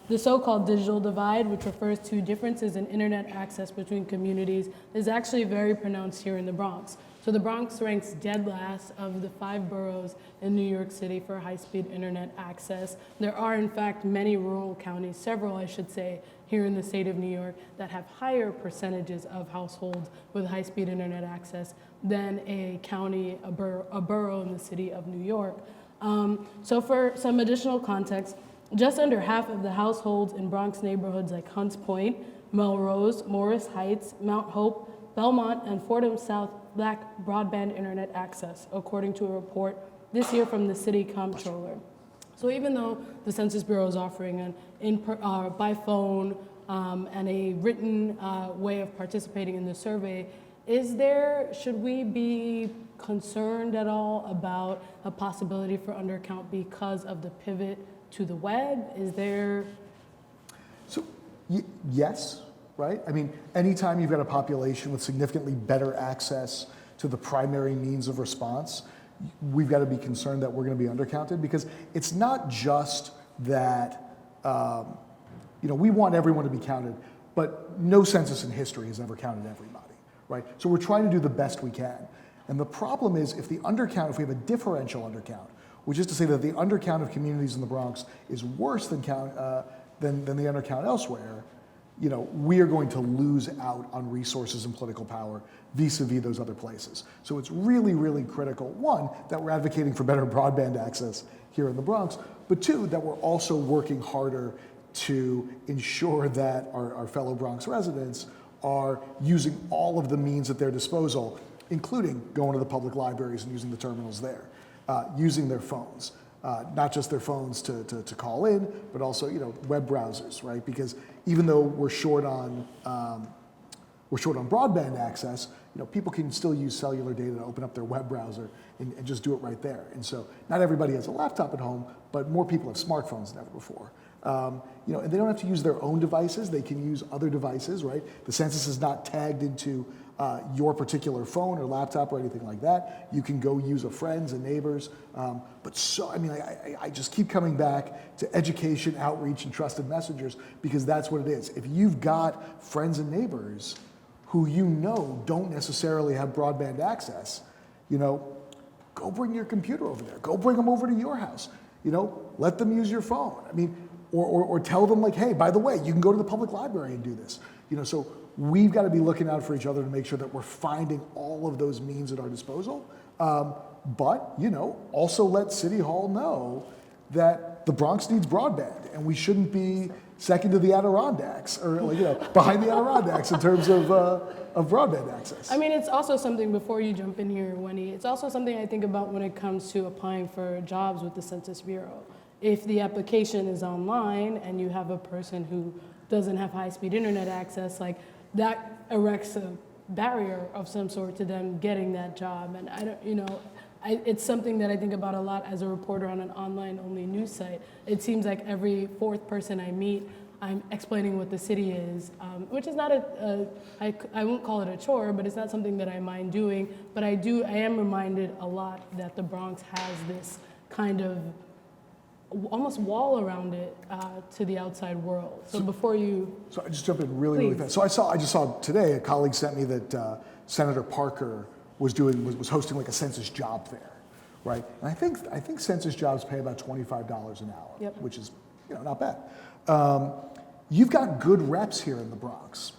The so-called digital divide, which refers to differences in internet access between communities, is actually very pronounced here in the Bronx. So the Bronx ranks dead last of the 5 boroughs in New York City for high-speed internet access. There are, in fact, many rural counties, several, I should say, here in the state of New York that have higher percentages of households with high-speed internet access than a county, a borough in the city of New York. So for some additional context, just under half of the households in Bronx neighborhoods like Hunts Point, Melrose, Morris Heights, Mount Hope, Belmont, and Fordham South lack broadband internet access, according to a report this year from the city comptroller. So even though the Census Bureau is offering by phone and a written way of participating in the survey, should we be concerned at all about a possibility for undercount because of the pivot to the web? So, yes, right? I mean, anytime you've got a population with significantly better access to the primary means of response, we've got to be concerned that we're going to be undercounted, because it's not just that, we want everyone to be counted, but no census in history has ever counted everybody, right? So we're trying to do the best we can. And the problem is if we have a differential undercount, which is to say that the undercount of communities in the Bronx is worse than the undercount elsewhere, we are going to lose out on resources and political power vis-a-vis those other places. So it's really, really critical, 1, that we're advocating for better broadband access here in the Bronx, but 2, that we're also working harder to ensure that our fellow Bronx residents are using all of the means at their disposal, including going to the public libraries and using the terminals there, using their phones. Not just their phones to call in, but also web browsers, right? Because even though we're short on broadband access, people can still use cellular data to open up their web browser and just do it right there. And so not everybody has a laptop at home, but more people have smartphones than ever before. And they don't have to use their own devices; they can use other devices, right? The census is not tagged into your particular phone or laptop or anything like that. You can go use a friend's and neighbors. I just keep coming back to education, outreach, and trusted messengers, because that's what it is. If you've got friends and neighbors who don't necessarily have broadband access, go bring your computer over there. Go bring them over to your house. Let them use your phone. Or tell them like, hey, by the way, you can go to the public library and do this. So we've got to be looking out for each other to make sure that we're finding all of those means at our disposal. But also let City Hall know that the Bronx needs broadband, and we shouldn't be second to the Adirondacks, or behind the Adirondacks in terms of broadband access. I mean, it's also something, before you jump in here, Wennie, it's also something I think about when it comes to applying for jobs with the Census Bureau. If the application is online and you have a person who doesn't have high-speed internet access, like that erects a barrier of some sort to them getting that job. And I don't, it's something that I think about a lot as a reporter on an online-only news site. It seems like every fourth person I meet, I'm explaining what the city is, which is not I won't call it a chore, but it's not something that I mind doing. But I am reminded a lot that the Bronx has this kind of almost wall around it to the outside world. So before you... So I just jump in really fast. So I just saw today, a colleague sent me that Senator Parker was hosting like a census job fair, right? And I think census jobs pay about $25 an hour, Yep. which is not bad. You've got good reps here in the Bronx.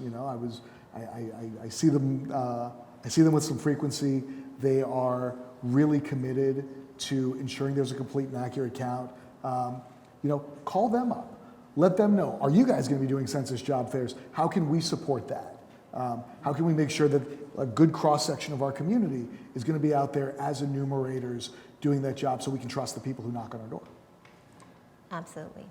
I see them with some frequency. They are really committed to ensuring there's a complete and accurate count. Call them up. Let them know. Are you guys going to be doing census job fairs? How can we support that? How can we make sure that a good cross-section of our community is going to be out there as enumerators doing that job so we can trust the people who knock on our door? Absolutely.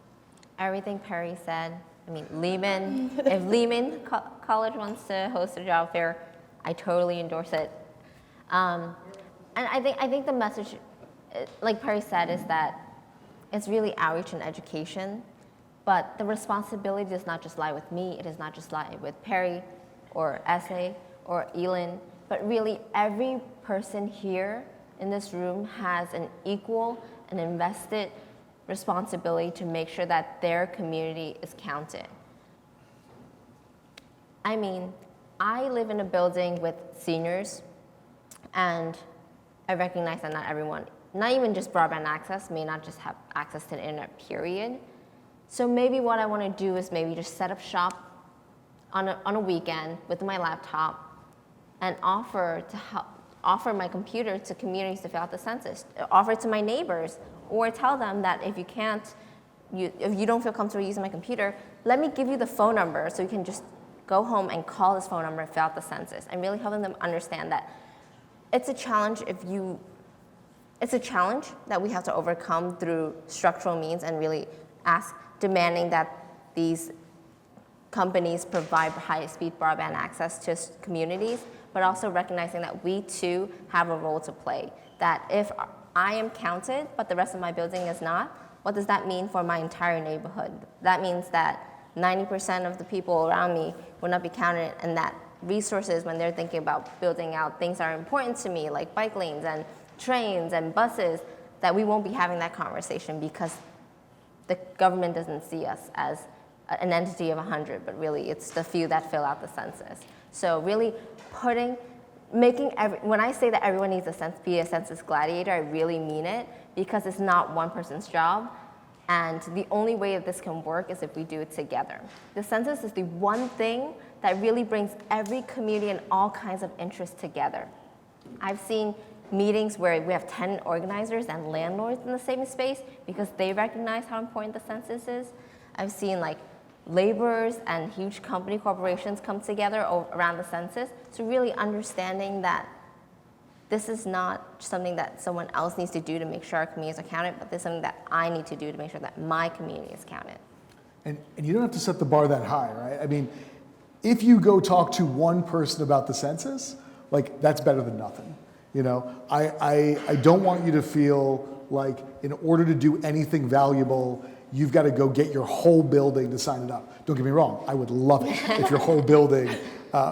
Everything Perry said. I mean, Lehman, if Lehman College wants to host a job fair, I totally endorse it. And I think the message, like Perry said, is that it's really outreach and education, but the responsibility does not just lie with me, it does not just lie with Perry or Essay or Elin, but really every person here in this room has an equal and invested responsibility to make sure that their community is counted. I mean, I live in a building with seniors, and I recognize that not everyone, not even just broadband access, may not just have access to the internet, period. So maybe what I want to do is maybe just set up shop on a weekend with my laptop and offer my computer to communities to fill out the census, offer it to my neighbors, or tell them that if you don't feel comfortable using my computer, let me give you the phone number so you can just go home and call this phone number and fill out the census. And really helping them understand that it's a challenge that we have to overcome through structural means and really demanding that these companies provide high-speed broadband access to communities, but also recognizing that we too have a role to play. That if I am counted, but the rest of my building is not, what does that mean for my entire neighborhood? That means that 90% of the people around me will not be counted, and that resources, when they're thinking about building out things that are important to me, like bike lanes and trains and buses, that we won't be having that conversation because the government doesn't see us as an entity of 100, but really it's the few that fill out the census. So really when I say that everyone needs to be a census gladiator, I really mean it, because it's not one person's job. And the only way that this can work is if we do it together. The census is the one thing that really brings every community and all kinds of interests together. I've seen meetings where we have 10 organizers and landlords in the same space because they recognize how important the census is. I've seen laborers and huge corporations come together around the census. So really understanding that this is not something that someone else needs to do to make sure our communities are counted, but this is something that I need to do to make sure that my community is counted. And you don't have to set the bar that high, right? I mean, if you go talk to one person about the census, that's better than nothing. I don't want you to feel like in order to do anything valuable, you've got to go get your whole building to sign it up. Don't get me wrong, I would love it if your whole building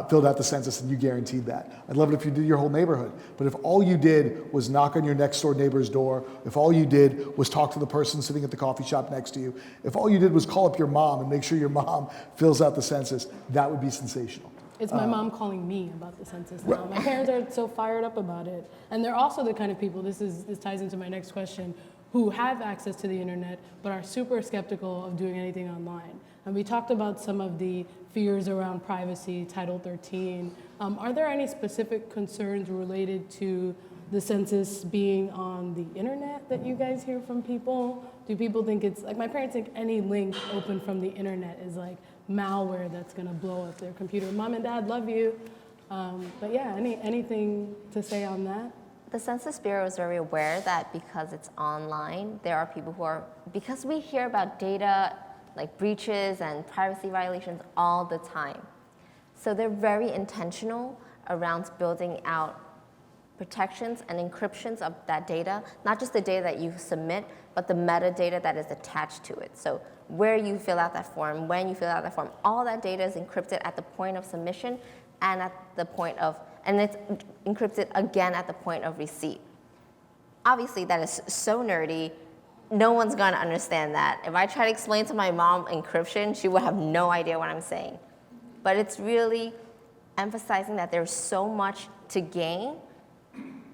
filled out the census and you guaranteed that. I'd love it if you did your whole neighborhood. But if all you did was knock on your next door neighbor's door, if all you did was talk to the person sitting at the coffee shop next to you, if all you did was call up your mom and make sure your mom fills out the census, that would be sensational. It's my mom calling me about the census now. My parents are so fired up about it. And they're also the kind of people, this ties into my next question, who have access to the internet but are super skeptical of doing anything online. And we talked about some of the fears around privacy, Title 13. Are there any specific concerns related to the census being on the internet that you guys hear from people? Do people think it's, like my parents think any link open from the internet is like malware that's gonna blow up their computer. Mom and Dad love you. But yeah, anything to say on that? The Census Bureau is very aware that because it's online, there are people who are, because we hear about data like breaches and privacy violations all the time. So they're very intentional around building out protections and encryptions of that data, not just the data that you submit, but the metadata that is attached to it. So where you fill out that form, when you fill out that form, all that data is encrypted at the point of submission and at the point of, and it's encrypted again at the point of receipt. Obviously, that is so nerdy, no one's gonna understand that. If I try to explain to my mom encryption, she would have no idea what I'm saying. But it's really emphasizing that there's so much to gain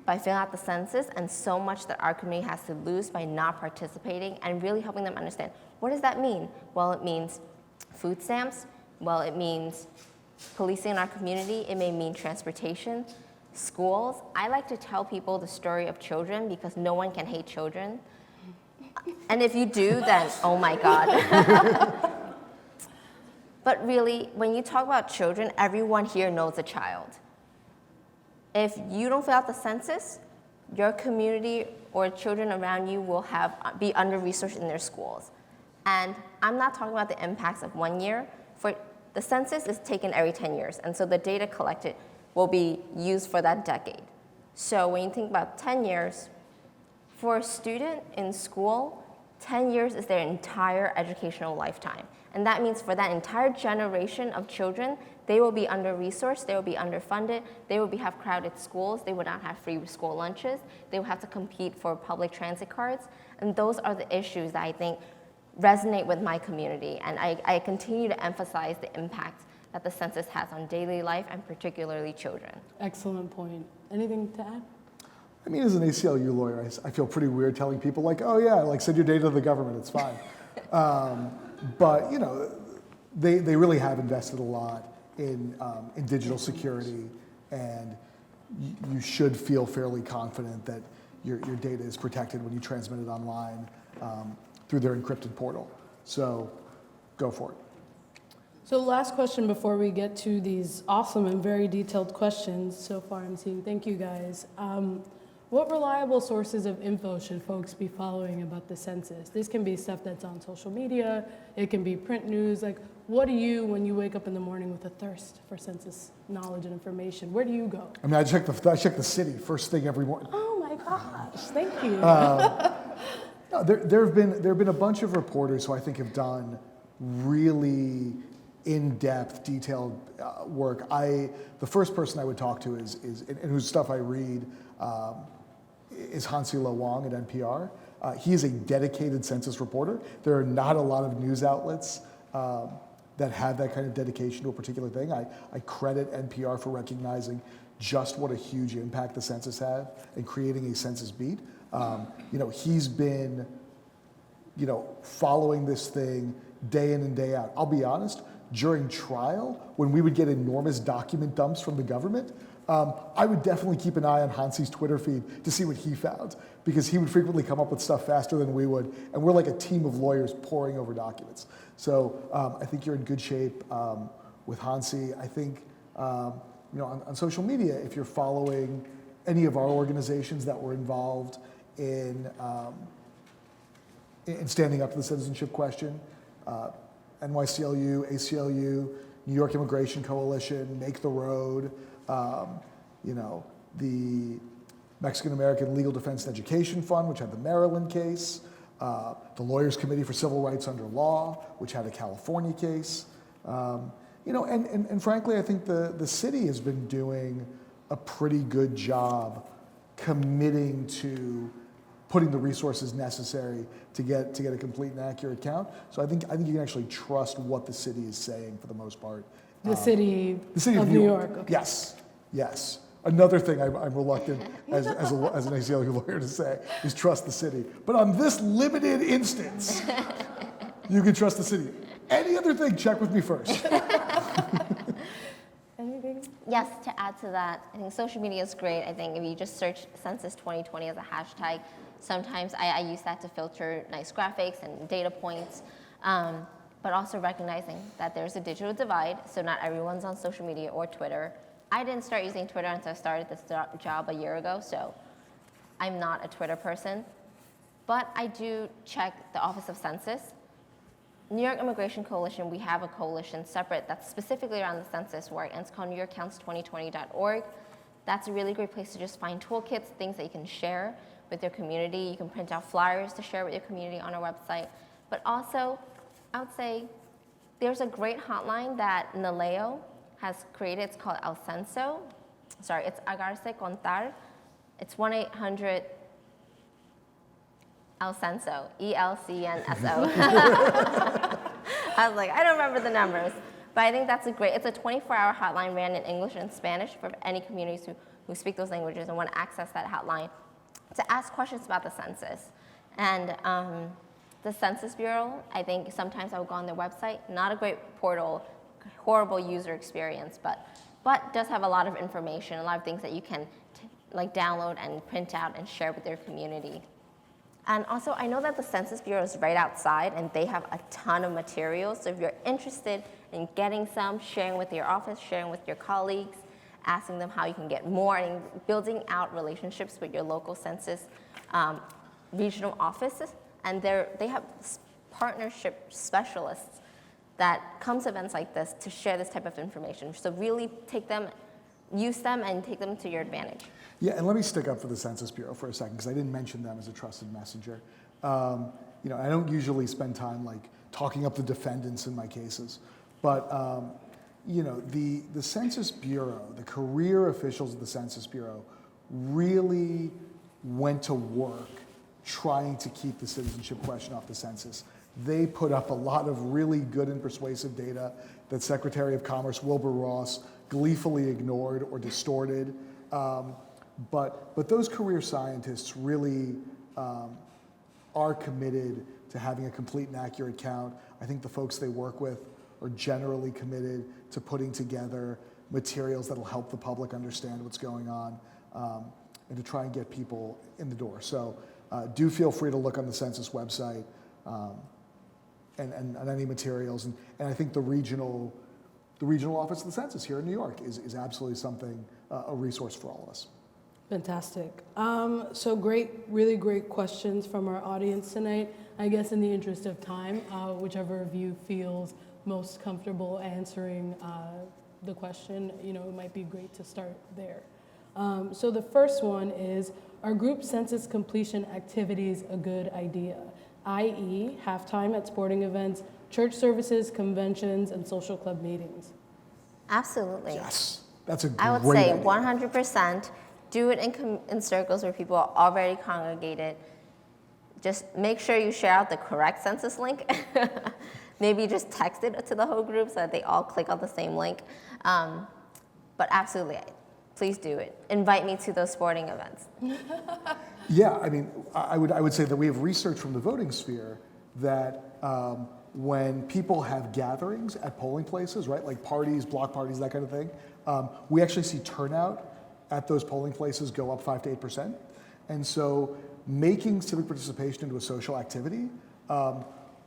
by filling out the census and so much that our community has to lose by not participating, and really helping them understand, what does that mean? Well, it means food stamps. Well, it means policing in our community. It may mean transportation, schools. I like to tell people the story of children because no one can hate children. And if you do, then oh my God. But really, when you talk about children, everyone here knows a child. If you don't fill out the census, your community or children around you will be under-resourced in their schools. And I'm not talking about the impacts of 1 year. For the census is taken every 10 years, and so the data collected will be used for that decade. So when you think about 10 years, for a student in school, 10 years is their entire educational lifetime. And that means for that entire generation of children, they will be under-resourced, they will be underfunded, they will have crowded schools, they would not have free school lunches, they will have to compete for public transit cards. And those are the issues that I think resonate with my community. And I continue to emphasize the impact that the census has on daily life and particularly children. Excellent point. Anything to add? I mean, as an ACLU lawyer, I feel pretty weird telling people like, oh yeah, like send your data to the government, it's fine. But you know, they really have invested a lot in digital security, and you should feel fairly confident that your data is protected when you transmit it online through their encrypted portal. So go for it. So last question before we get to these awesome and very detailed questions so far I'm seeing. Thank you guys. What reliable sources of info should folks be following about the census? This can be stuff that's on social media, it can be print news. Like, what do you, when you wake up in the morning with a thirst for census knowledge and information, where do you go? I mean, I check the city first thing every morning. Oh my gosh, thank you. No, there have been a bunch of reporters who I think have done really in-depth, detailed work. The first person I would talk to is and whose stuff I read is Hansi Lo Wang at NPR. He is a dedicated census reporter. There are not a lot of news outlets that have that kind of dedication to a particular thing. I credit NPR for recognizing just what a huge impact the census had and creating a census beat. He's been, following this thing day in and day out. I'll be honest, during trial, when we would get enormous document dumps from the government, I would definitely keep an eye on Hansi's Twitter feed to see what he found, because he would frequently come up with stuff faster than we would, and we're like a team of lawyers poring over documents. So I think you're in good shape with Hansi. I think on social media, if you're following any of our organizations that were involved in standing up to the Citizenship Question, NYCLU, ACLU, New York Immigration Coalition, Make the Road, the Mexican American Legal Defense and Education Fund, which had the Maryland case, the Lawyers Committee for Civil Rights Under Law, which had a California case. And frankly, I think the city has been doing a pretty good job committing to putting the resources necessary to get a complete and accurate count. So I think you can actually trust what the city is saying for the most part. The city of New York. Okay. Yes. Another thing I'm reluctant as an ACLU lawyer to say is trust the city. But on this limited instance, you can trust the city. Any other thing, check with me first. Anything? Yes, to add to that, I think social media is great. I think if you just search Census 2020 as a hashtag, sometimes I use that to filter nice graphics and data points, but also recognizing that there's a digital divide, so not everyone's on social media or Twitter. I didn't start using Twitter until I started this job a year ago, so I'm not a Twitter person, but I do check the Office of Census. New York Immigration Coalition, we have a coalition separate that's specifically around the census work, and it's called NewYorkCounts2020.org. That's a really great place to just find toolkits, things that you can share with your community. You can print out flyers to share with your community on our website. But also, I would say there's a great hotline that NYCLU has created. It's called El Censo. Sorry, it's Agarse Contar. It's 1-800 El Censo, ELCNSO. I was like, I don't remember the numbers. But I think that's it's a 24-hour hotline ran in English and Spanish for any communities who speak those languages and want to access that hotline to ask questions about the census. And the Census Bureau, I think sometimes I would go on their website, not a great portal, horrible user experience, but does have a lot of information, a lot of things that you can download and print out and share with your community. And also, I know that the Census Bureau is right outside, and they have a ton of materials. So if you're interested in getting some, sharing with your office, sharing with your colleagues, asking them how you can get more, and building out relationships with your local census regional offices. And they have partnership specialists that come to events like this to share this type of information. So really use them and take them to your advantage. Yeah, and let me stick up for the Census Bureau for a second, because I didn't mention them as a trusted messenger. I don't usually spend time talking up the defendants in my cases, but the Census Bureau, the career officials of the Census Bureau, really went to work trying to keep the citizenship question off the census. They put up a lot of really good and persuasive data that Secretary of Commerce Wilbur Ross gleefully ignored or distorted. But those career scientists really are committed to having a complete and accurate count. I think the folks they work with are generally committed to putting together materials that'll help the public understand what's going on and to try and get people in the door. So do feel free to look on the census website and any materials. And I think the regional office of the census here in New York is absolutely something, a resource for all of us. Fantastic. So really great questions from our audience tonight. I guess in the interest of time, whichever of you feels most comfortable answering the question, it might be great to start there. So the first one is, are group census completion activities a good idea? i.e. halftime at sporting events, church services, conventions, and social club meetings? Absolutely. Yes, that's a great I would say idea. 100%. Do it in circles where people are already congregated. Just make sure you share out the correct census link. Maybe just text it to the whole group so that they all click on the same link. But absolutely, please do it. Invite me to those sporting events. Yeah, I mean, I would say that we have research from the voting sphere that when people have gatherings at polling places, right, like parties, block parties, that kind of thing, we actually see turnout at those polling places go up 5 to 8%. And so making civic participation into a social activity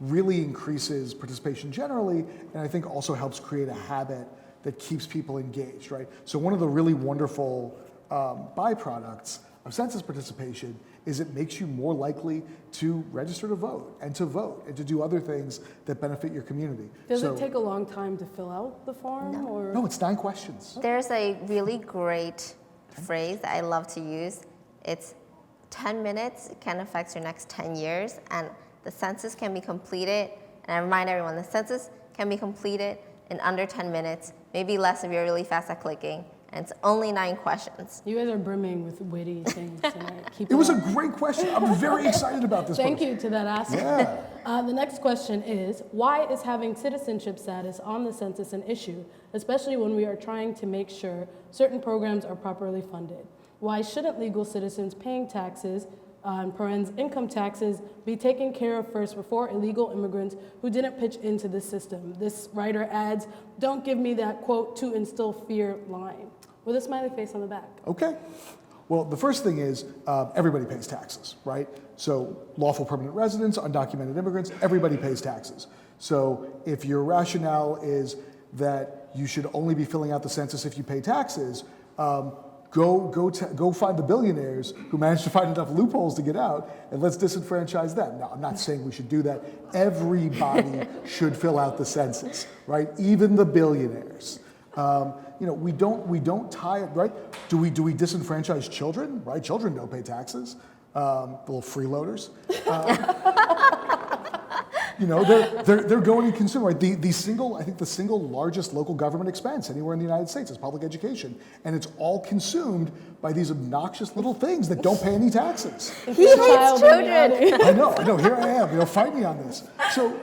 really increases participation generally, and I think also helps create a habit that keeps people engaged, right? So one of the really wonderful byproducts of census participation is it makes you more likely to register to vote and to do other things that benefit your community. Does it take a long time to fill out the form? Or? No, it's 9 questions. There's a really great phrase that I love to use. It's 10 minutes can affect your next 10 years, and the census can be completed, and I remind everyone, the census can be completed in under 10 minutes, maybe less if you're really fast at clicking, and it's only 9 questions. You guys are brimming with witty things tonight. Keep It was up. a great question. I'm very excited about this. Thank post. you to that asker. Yeah. The next question is, why is having citizenship status on the census an issue, especially when we are trying to make sure certain programs are properly funded? Why shouldn't legal citizens paying taxes in parens, income taxes, be taken care of first before illegal immigrants who didn't pitch into the system. This writer adds, don't give me that quote to instill fear line, with a smiley face on the back. Okay. Well, the first thing is everybody pays taxes, right? So lawful permanent residents, undocumented immigrants, everybody pays taxes. So if your rationale is that you should only be filling out the census if you pay taxes, go find the billionaires who managed to find enough loopholes to get out, and let's disenfranchise them. Now, I'm not saying we should do that. Everybody should fill out the census, right? Even the billionaires. We don't tie it, right? Do we disenfranchise children, right? Children don't pay taxes. The little freeloaders. They're going to consume, right? I think the single largest local government expense anywhere in the United States is public education. And it's all consued by these obnoxious little things that don't pay any taxes. He hates children. I know, here I am, fight me on this. So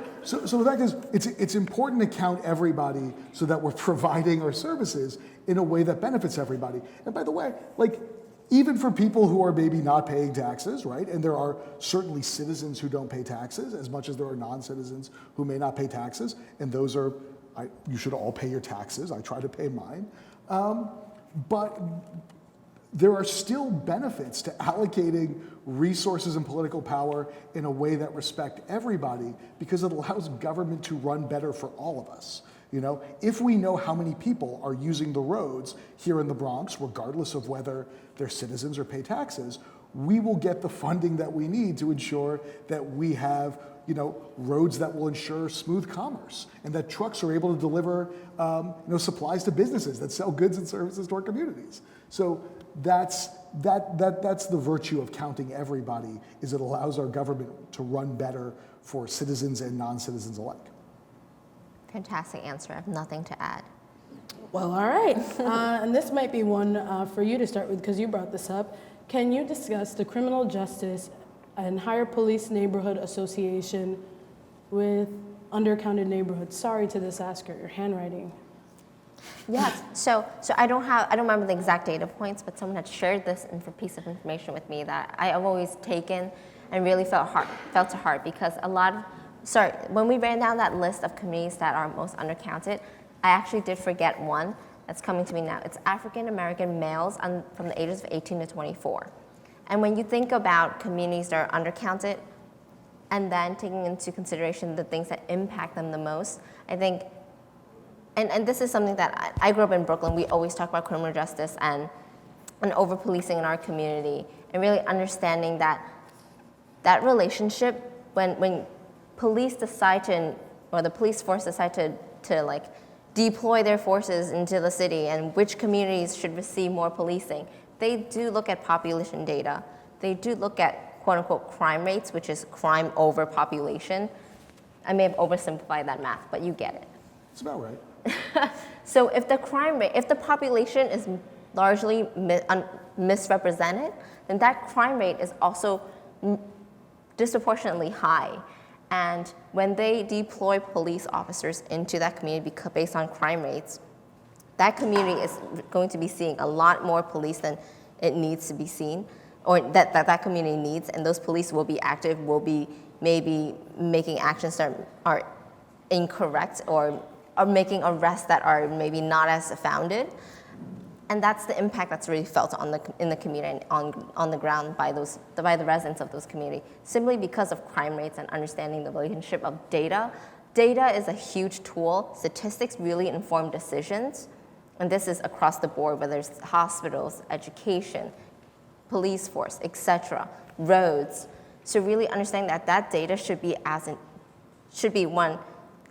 the fact is, it's important to count everybody so that we're providing our services in a way that benefits everybody. And by the way, even for people who are maybe not paying taxes, right? And there are certainly citizens who don't pay taxes as much as there are non-citizens who may not pay taxes. And those are, you should all pay your taxes. I try to pay mine. But there are still benefits to allocating resources and political power in a way that respect everybody, because it allows government to run better for all of us. If we know how many people are using the roads here in the Bronx, regardless of whether they're citizens or pay taxes, we will get the funding that we need to ensure that we have, roads that will ensure smooth commerce, and that trucks are able to deliver, supplies to businesses that sell goods and services to our communities. So that's the virtue of counting everybody, is it allows our government to run better for citizens and non-citizens alike. Fantastic answer. I have nothing to add. Well, all right. And this might be one for you to start with, because you brought this up. Can you discuss the criminal justice and higher police neighborhood association with undercounted neighborhoods? Sorry to this asker, your handwriting. Yes. So I don't remember the exact data points, but someone had shared this piece of information with me that I have always taken and really felt to heart, because when we ran down that list of communities that are most undercounted, I actually did forget one that's coming to me now. It's African American males from the ages of 18 to 24. And when you think about communities that are undercounted, and then taking into consideration the things that impact them the most, I think, and this is something that I grew up in Brooklyn, we always talk about criminal justice and over-policing in our community, and really understanding that relationship when police decide or the police force decide to deploy their forces into the city and which communities should receive more policing, they do look at population data. They do look at quote-unquote crime rates, which is crime over population. I may have oversimplified that math, but you get it. It's about right. So if the crime rate, if the population is largely misrepresented, then that crime rate is also disproportionately high. And when they deploy police officers into that community based on crime rates, that community is going to be seeing a lot more police than it needs to be seen, or that community needs, and those police will be active, will be maybe making actions that are incorrect, or making arrests that are maybe not as founded. And that's the impact that's really felt in the community and on the ground by the residents of those communities, simply because of crime rates and understanding the relationship of data. Data is a huge tool. Statistics really inform decisions, and this is across the board, whether it's hospitals, education, police force, etc., roads. So really understanding that data should be one,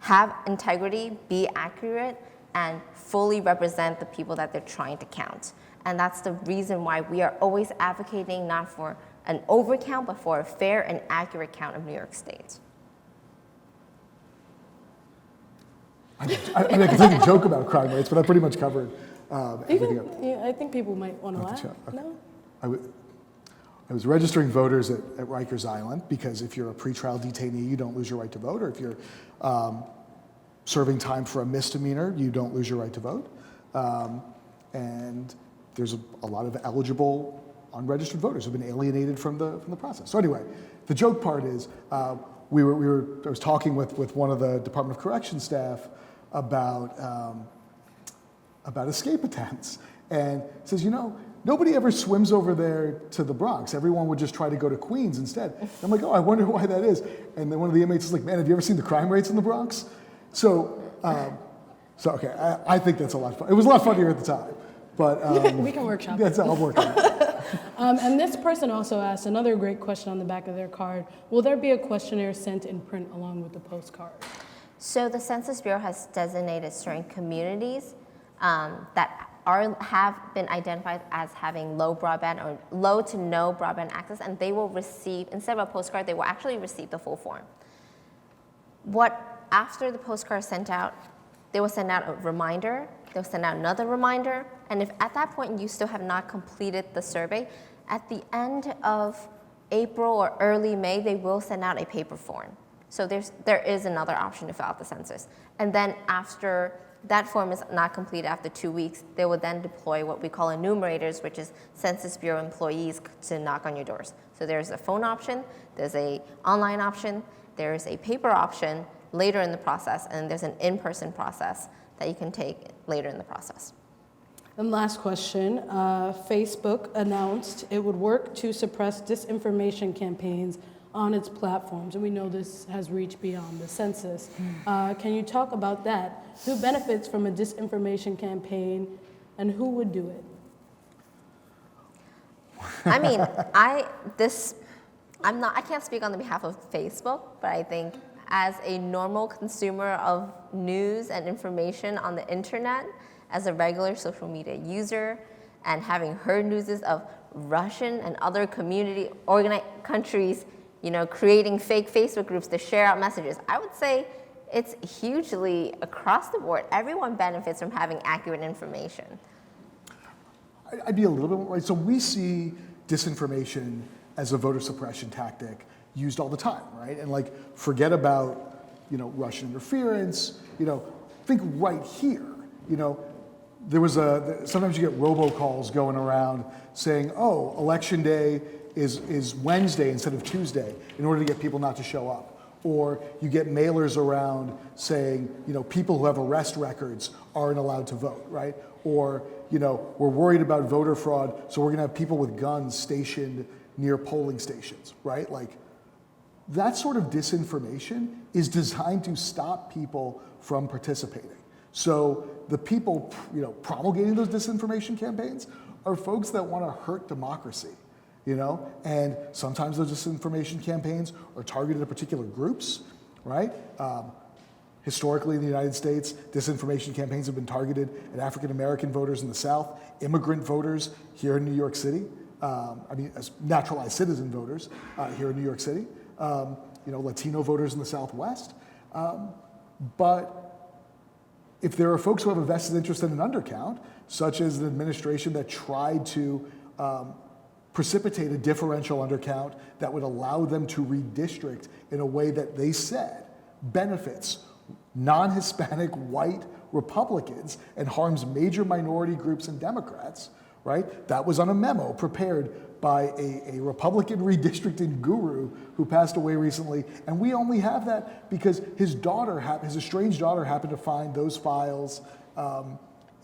have integrity, be accurate, and fully represent the people that they're trying to count. And that's the reason why we are always advocating not for an overcount, but for a fair and accurate count of New York State. I can take a joke about crime rates, but I pretty much covered everything else. Yeah, I think people might want to laugh. Okay. No? I was registering voters at Rikers Island, because if you're a pretrial detainee, you don't lose your right to vote, or if you're serving time for a misdemeanor, you don't lose your right to vote. And there's a lot of eligible unregistered voters who've been alienated from the process. So anyway, the joke part is I was talking with one of the Department of Corrections staff about escape attempts, and says, nobody ever swims over there to the Bronx. Everyone would just try to go to Queens instead. I'm like, oh, I wonder why that is. And then one of the inmates is like, man, have you ever seen the crime rates in the Bronx? So okay, I think that's a lot of fun. It was a lot funnier at the time, but we can workshop. That's I'll work on it. And this person also asked another great question on the back of their card. Will there be a questionnaire sent in print along with the postcard? So the Census Bureau has designated certain communities that have been identified as having low broadband or low to no broadband access, and they will receive, instead of a postcard, they will actually receive the full form. After the postcard is sent out, they will send out a reminder, they'll send out another reminder, and if at that point you still have not completed the survey, at the end of April or early May, they will send out a paper form. So there is another option to fill out the census. And then after that form is not completed after 2 weeks, they will then deploy what we call enumerators, which is Census Bureau employees to knock on your doors. So there's a phone option, there's an online option, there's a paper option later in the process, and there's an in-person process that you can take later in the process. And last question, Facebook announced it would work to suppress disinformation campaigns on its platforms, and we know this has reached beyond the census. Can you talk about that? Who benefits from a disinformation campaign, and who would do it? I mean, I can't speak on the behalf of Facebook, but I think as a normal consumer of news and information on the internet, as a regular social media user, and having heard news of Russian and other community organized countries creating fake Facebook groups to share out messages, I would say it's hugely across the board. Everyone benefits from having accurate information. I'd be a little bit more right. So we see disinformation as a voter suppression tactic used all the time, right? And forget about, Russian interference, think right here, there was sometimes you get robocalls going around saying, oh, election day is Wednesday instead of Tuesday in order to get people not to show up. Or you get mailers around saying, people who have arrest records aren't allowed to vote, right? Or, we're worried about voter fraud, so we're gonna have people with guns stationed near polling stations, right? That sort of disinformation is designed to stop people from participating. So the people, promulgating those disinformation campaigns are folks that want to hurt democracy, and sometimes those disinformation campaigns are targeted at particular groups, right? Historically in the United States, disinformation campaigns have been targeted at African American voters in the South, immigrant voters here in New York City, as naturalized citizen voters here in New York City, Latino voters in the Southwest. But if there are folks who have a vested interest in an undercount, such as an administration that tried to precipitate a differential undercount that would allow them to redistrict in a way that they said benefits non-Hispanic white Republicans and harms major minority groups and Democrats, right? That was on a memo prepared by a Republican redistricting guru who passed away recently, and we only have that because his estranged daughter happened to find those files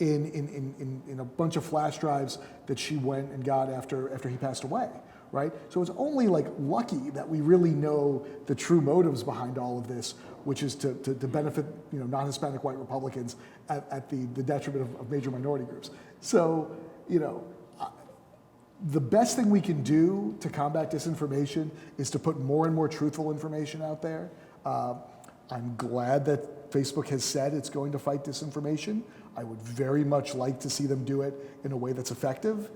in a bunch of flash drives that she went and got after he passed away, right? So it's only lucky that we really know the true motives behind all of this, which is to benefit non-Hispanic white Republicans at the detriment of major minority groups. So the best thing we can do to combat disinformation is to put more and more truthful information out there. I'm glad that Facebook has said it's going to fight disinformation. I would very much like to see them do it in a way that's effective.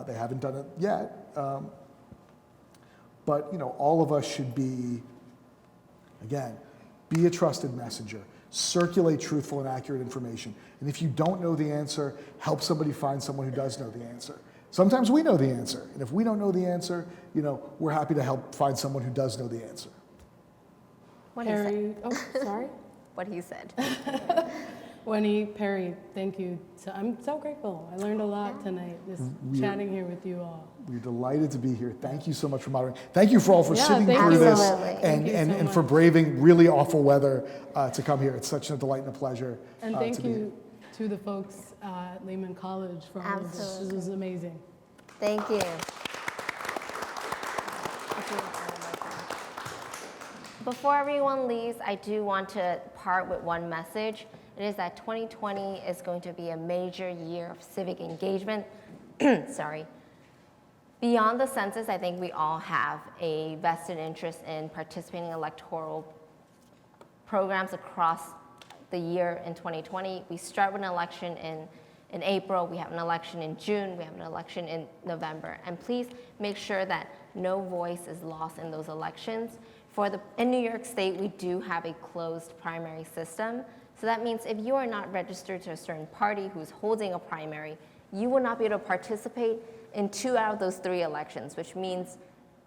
They haven't done it yet. But all of us should be a trusted messenger. Circulate truthful and accurate information. And if you don't know the answer, help somebody find someone who does know the answer. Sometimes we know the answer, and if we don't know the answer, we're happy to help find someone who does know the answer. What he said. Oh, sorry. What he said. Wennie, Perry, thank you. I'm so grateful. I learned a lot tonight, just chatting here with you all. We're delighted to be here. Thank you so much for moderating. Thank you for all for Yeah, sitting thank through you. this Absolutely. Thank you so and for much. braving really awful weather to come here. It's such a delight and a pleasure. And to thank be here. you to the folks at Lehman College for all of this. This Absolutely. was amazing. Thank you. Before everyone leaves, I do want to part with one message. It is that 2020 is going to be a major year of civic engagement. Sorry. Beyond the census, I think we all have a vested interest in participating in electoral programs across the year in 2020. We start with an election in April, we have an election in June, we have an election in November. And please make sure that no voice is lost in those elections. In New York State, we do have a closed primary system. So that means if you are not registered to a certain party who's holding a primary, you will not be able to participate in 2 out of those 3 elections, which means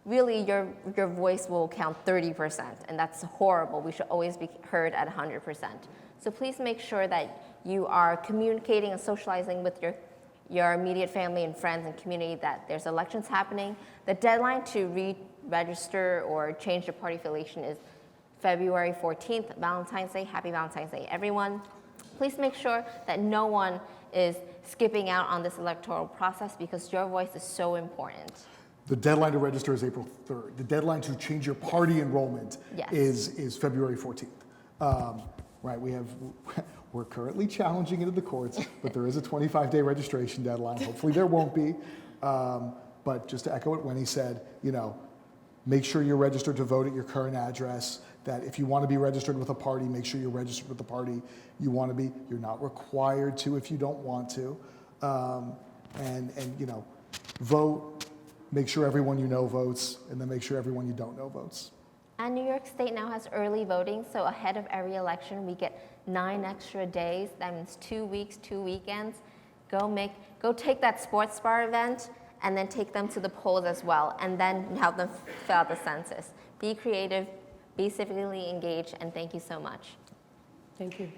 really your voice will count 30%, and that's horrible. We should always be heard at 100%. So please make sure that you are communicating and socializing with your immediate family and friends and community that there's elections happening. The deadline to re-register or change your party affiliation is February 14th, Valentine's Day. Happy Valentine's Day, everyone. Please make sure that no one is skipping out on this electoral process because your voice is so important. The deadline to register is April 3rd. The deadline to change your party enrollment Yes. is February 14th. Right, we're currently challenging it in the courts, but there is a 25-day registration deadline. Hopefully there won't be. But just to echo what Wennie said, make sure you're registered to vote at your current address. That if you want to be registered with a party, make sure you're registered with the party you want to be. You're not required to if you don't want to. And vote. Make sure everyone you know votes, and then make sure everyone you don't know votes. And New York State now has early voting, so ahead of every election, we get 9 extra days. That means 2 weeks, 2 weekends. Go take that sports bar event, and then take them to the polls as well, and then help them fill out the census. Be creative, be civically engaged, and thank you so much. Thank you.